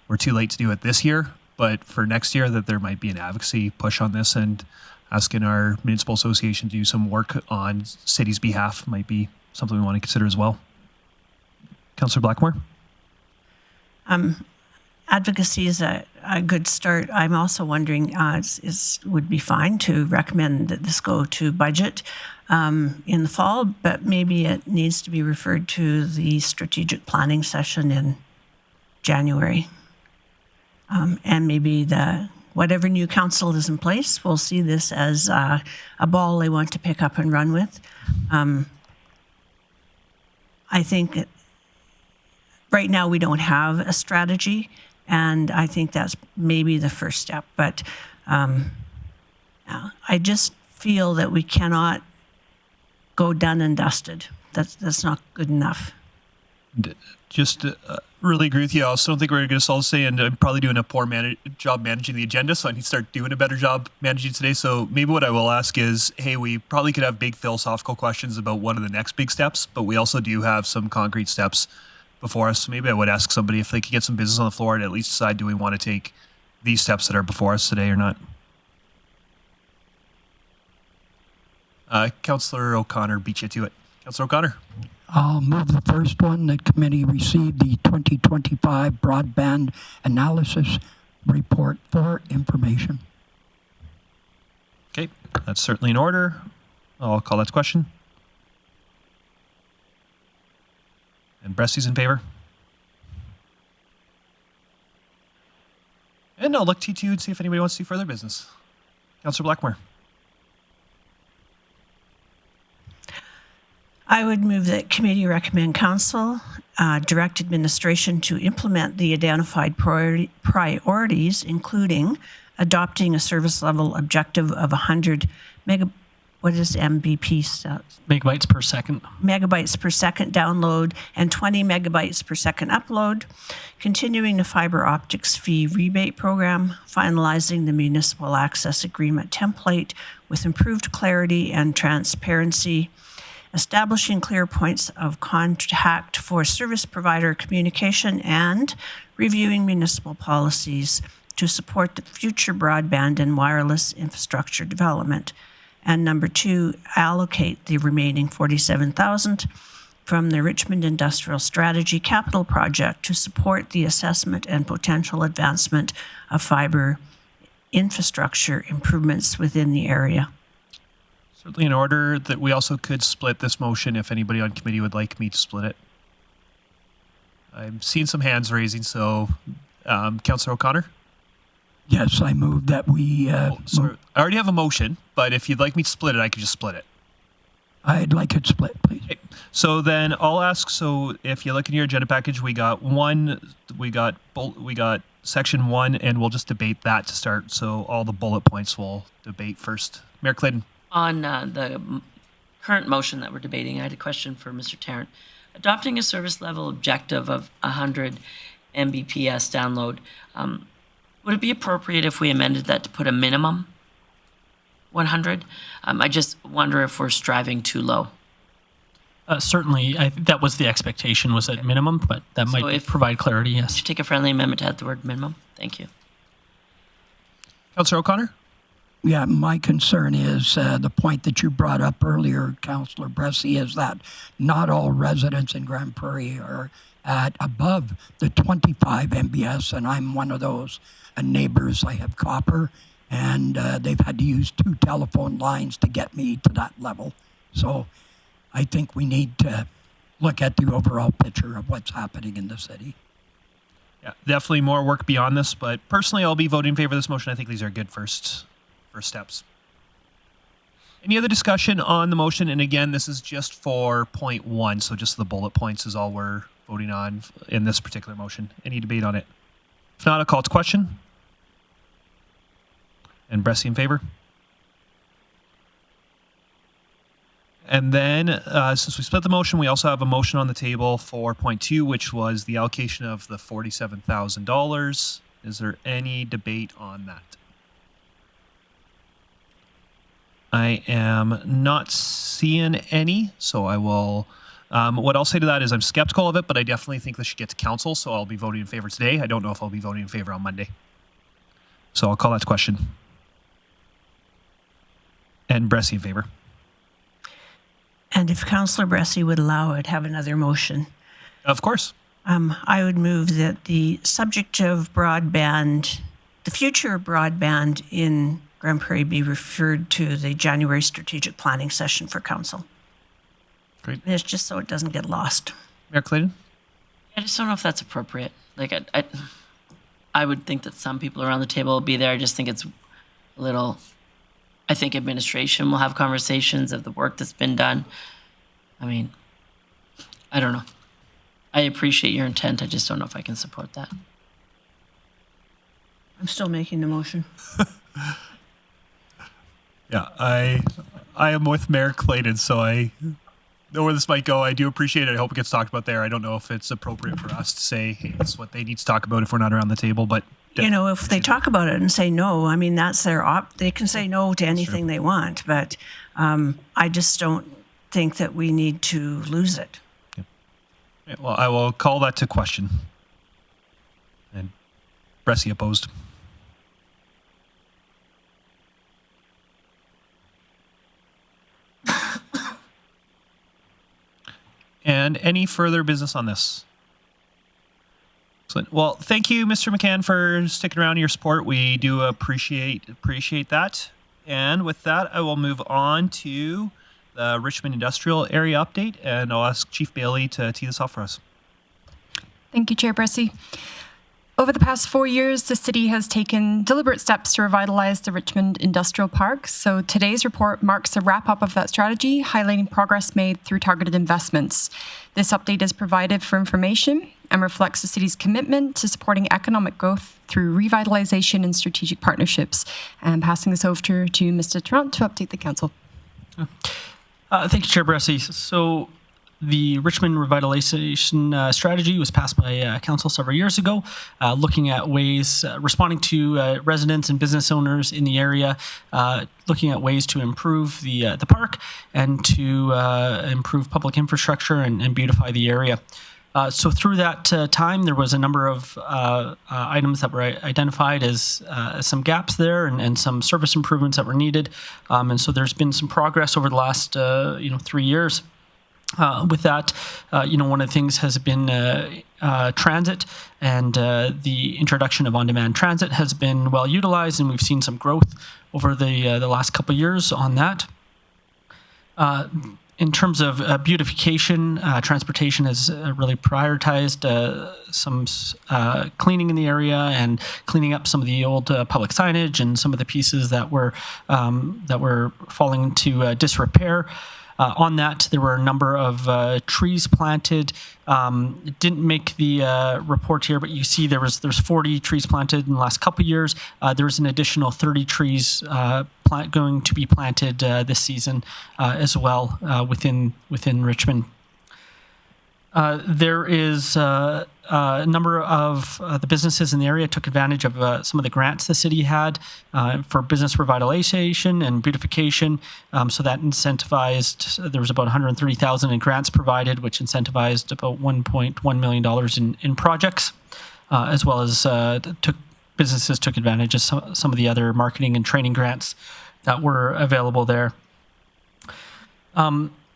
we're too late to do it this year, but for next year, that there might be an advocacy push on this, and asking our municipal association to do some work on city's behalf might be something we want to consider as well. Councillor Blackmore? Advocacy is a a good start. I'm also wondering, would be fine to recommend that this go to budget in the fall, but maybe it needs to be referred to the strategic planning session in January. And maybe whatever new council is in place will see this as a ball they want to pick up and run with. I think right now we don't have a strategy, and I think that's maybe the first step. But I just feel that we cannot go done and dusted. That's not good enough. Just really agree with you. I also don't think we're going to solve this today, and I'm probably doing a poor job managing the agenda, so I need to start doing a better job managing today. So maybe what I will ask is, hey, we probably could have big philosophical questions about one of the next big steps, but we also do have some concrete steps before us. So maybe I would ask somebody if they could get some business on the floor and at least decide, do we want to take these steps that are before us today or not? Councillor O'Connor beat you to it. Councillor O'Connor. I'll move the first one. The committee received the 2025 Broadband Analysis Report for information. Okay, that's certainly in order. I'll call that to question. And Bressy's in favor. And I'll look to you and see if anybody wants to do further business. Councillor Blackmore. I would move that committee recommend council direct administration to implement the identified priorities, including adopting a service level objective of 100 Mbps? Megabytes per second. Megabytes per second download and 20 megabytes per second upload, continuing the fiber optics fee rebate program, finalizing the municipal access agreement template with improved clarity and transparency, establishing clear points of contact for service provider communication, and reviewing municipal policies to support the future broadband and wireless infrastructure development. And number 2, allocate the remaining $47,000 from the Richmond Industrial Strategy Capital Project to support the assessment and potential advancement of fiber infrastructure improvements within the area. Certainly in order that we also could split this motion if anybody on committee would like me to split it. I'm seeing some hands raising, so Councillor O'Connor? Yes, I move that we... sorry. I already have a motion, but if you'd like me to split it, I could just split it. I'd like it split, please. Okay. So then I'll ask, so if you look in your agenda package, we got section 1, and we'll just debate that to start. So all the bullet points we'll debate first. Mayor Clayton. On the current motion that we're debating, I had a question for Mr. Tarrant. Adopting a service level objective of 100 Mbps download, would it be appropriate if we amended that to put a minimum 100? I just wonder if we're striving too low. Certainly, that was the expectation, was at minimum, but that might provide clarity, yes. Would you take a friendly amendment to add the word minimum? Thank you. Councillor O'Connor? Yeah, my concern is the point that you brought up earlier, Councillor Bressy, is that not all residents in Grande Prairie are at above the 25 Mbps, and I'm one of those neighbors. I have copper, and they've had to use 2 telephone lines to get me to that level. So I think we need to look at the overall picture of what's happening in the city. Yeah, definitely more work beyond this, but personally I'll be voting in favor of this motion. I think these are good first steps. Any other discussion on the motion? And again, this is just for point 1, so just the bullet points is all we're voting on in this particular motion. Any debate on it? If not, I'll call it to question. And Bressy in favor? And then, since we split the motion, we also have a motion on the table for point 2, which was the allocation of the $47,000. Is there any debate on that? I am not seeing any, so I will... what I'll say to that is I'm skeptical of it, but I definitely think this should get to council, so I'll be voting in favor today. I don't know if I'll be voting in favor on Monday. So I'll call that to question. And Bressy in favor. And if Councillor Bressy would allow, I'd have another motion. Of course. I would move that the subject of broadband the future of broadband in Grande Prairie be referred to the January strategic planning session for council. Great. And it's just so it doesn't get lost. Mayor Clayton? I just don't know if that's appropriate. Like, I would think that some people around the table will be there. I just think it's a little, I think administration will have conversations of the work that's been done. I mean, I don't know. I appreciate your intent. I just don't know if I can support that. I'm still making the motion. Yeah, I am with Mayor Clayton, so I know where this might go. I do appreciate it. I hope it gets talked about there. I don't know if it's appropriate for us to say, hey, that's what they need to talk about if we're not around the table, but... You know, if they talk about it and say no, I mean, that's their they can say no to anything they want, but I just don't think that we need to lose it. Yeah, well, I will call that to question. And Bressie opposed. And any further business on this? Excellent. Well, thank you, Mr. McCann, for sticking around, your support. We do appreciate that. And with that, I will move on to the Richmond Industrial Area update, and I'll ask Chief Bailey to tee this off for us. Thank you, Chair Bressie. Over the past 4 years, the city has taken deliberate steps to revitalize the Richmond Industrial Park. So today's report marks a wrap-up of that strategy, highlighting progress made through targeted investments. This update is provided for information and reflects the city's commitment to supporting economic growth through revitalization and strategic partnerships. And passing this over to Mr. Tarrant to update the council. Thank you, Chair Bressie. So the Richmond Revitalization strategy was passed by council several years ago, looking at ways, responding to residents and business owners in the area, looking at ways to improve the park and to improve public infrastructure and beautify the area. So through that time, there was a number of items that were identified as some gaps there and some service improvements that were needed. And so there's been some progress over the last 3 years. With that, one of the things has been transit, and the introduction of on-demand transit has been well utilized, and we've seen some growth over the last couple of years on that. In terms of beautification, transportation has really prioritized some cleaning in the area and cleaning up some of the old public signage and some of the pieces that were falling into disrepair. On that, there were a number of trees planted. It didn't make the report here, but you see there's 40 trees planted in the last couple of years. There's an additional 30 trees going to be planted this season as well within Richmond. There is a number of the businesses in the area took advantage of some of the grants the city had for business revitalization and beautification. So that incentivized, there was about $130,000 in grants provided, which incentivized about $1.1 million in projects, as well as businesses took advantage of some of the other marketing and training grants that were available there.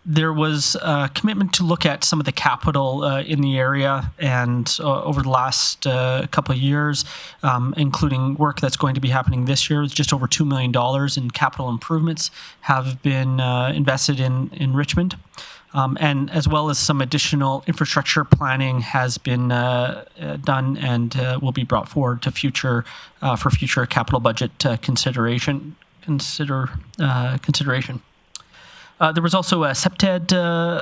There was a commitment to look at some of the capital in the area, and over the last couple of years, including work that's going to be happening this year, just over $2 million in capital improvements have been invested in Richmond. And as well as some additional infrastructure planning has been done and will be brought forward to future capital budget consideration. There was also a SEPTED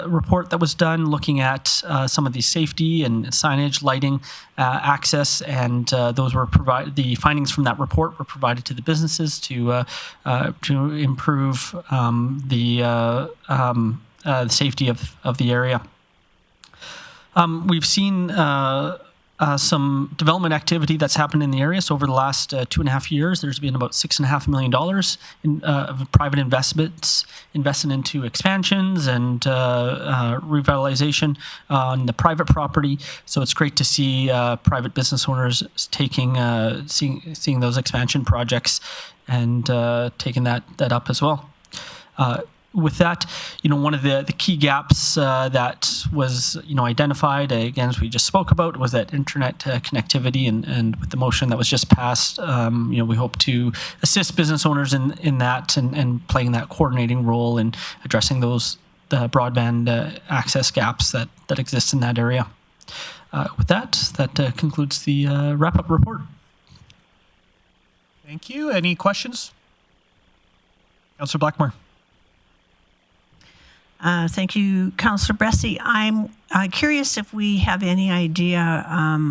report that was done looking at some of the safety and signage, lighting, access, and those were provided. The findings from that report were provided to the businesses to improve the safety of the area. We've seen some development activity that's happened in the area. So over the last 2.5 years, there's been about $6.5 million of private investments invested into expansions and revitalization on the private property. So it's great to see private business owners seeing those expansion projects and taking that up as well. with that, one of the key gaps that was identified, again, as we just spoke about, was that internet connectivity, and with the motion that was just passed, we hope to assist business owners in that and playing that coordinating role in addressing those broadband access gaps that exist in that area. With that concludes the wrap-up report. Thank you. Any questions? Councillor Blackmore. Thank you, Councillor Bressie. I'm curious if we have any idea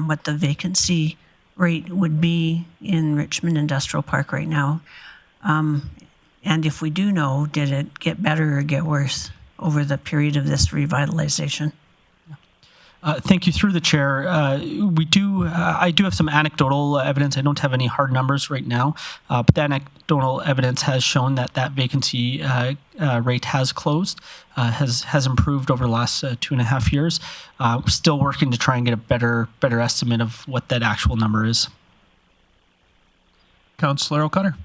what the vacancy rate would be in Richmond Industrial Park right now. And if we do know, did it get better or get worse over the period of this revitalization? Thank you. Through the chair, I do have some anecdotal evidence. I don't have any hard numbers right now, but the anecdotal evidence has shown that vacancy rate has closed, has improved over the last 2.5 years. We're still working to try and get a better estimate of what that actual number is. Councillor O'Connor.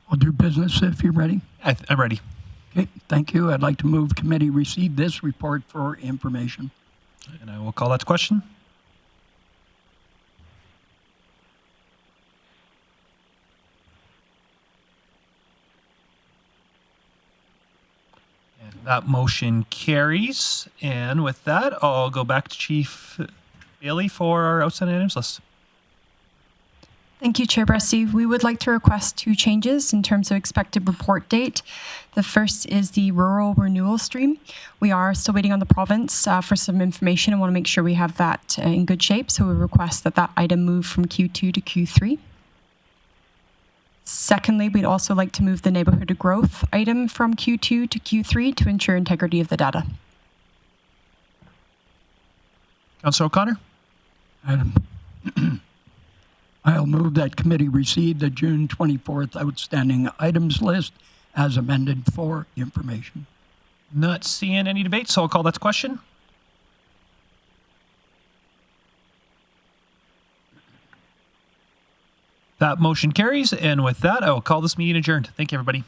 I'll do business if you're ready. I'm ready. Okay, thank you. I'd like to move committee receive this report for information. And I will call that to question. And that motion carries. And with that, I'll go back to Chief Bailey for our outstanding items list. Thank you, Chair Bressie. We would like to request 2 changes in terms of expected report date. The first is the rural renewal stream. We are still waiting on the province for some information and want to make sure we have that in good shape. So we request that item move from Q2 to Q3. Secondly, we'd also like to move the neighborhood growth item from Q2 to Q3 to ensure integrity of the data. Councillor O'Connor. I'll move that committee receive the June 24th outstanding items list as amended for information. Not seeing any debate, so I'll call that to question. That motion carries, and with that, I will call this meeting adjourned. Thank you, everybody.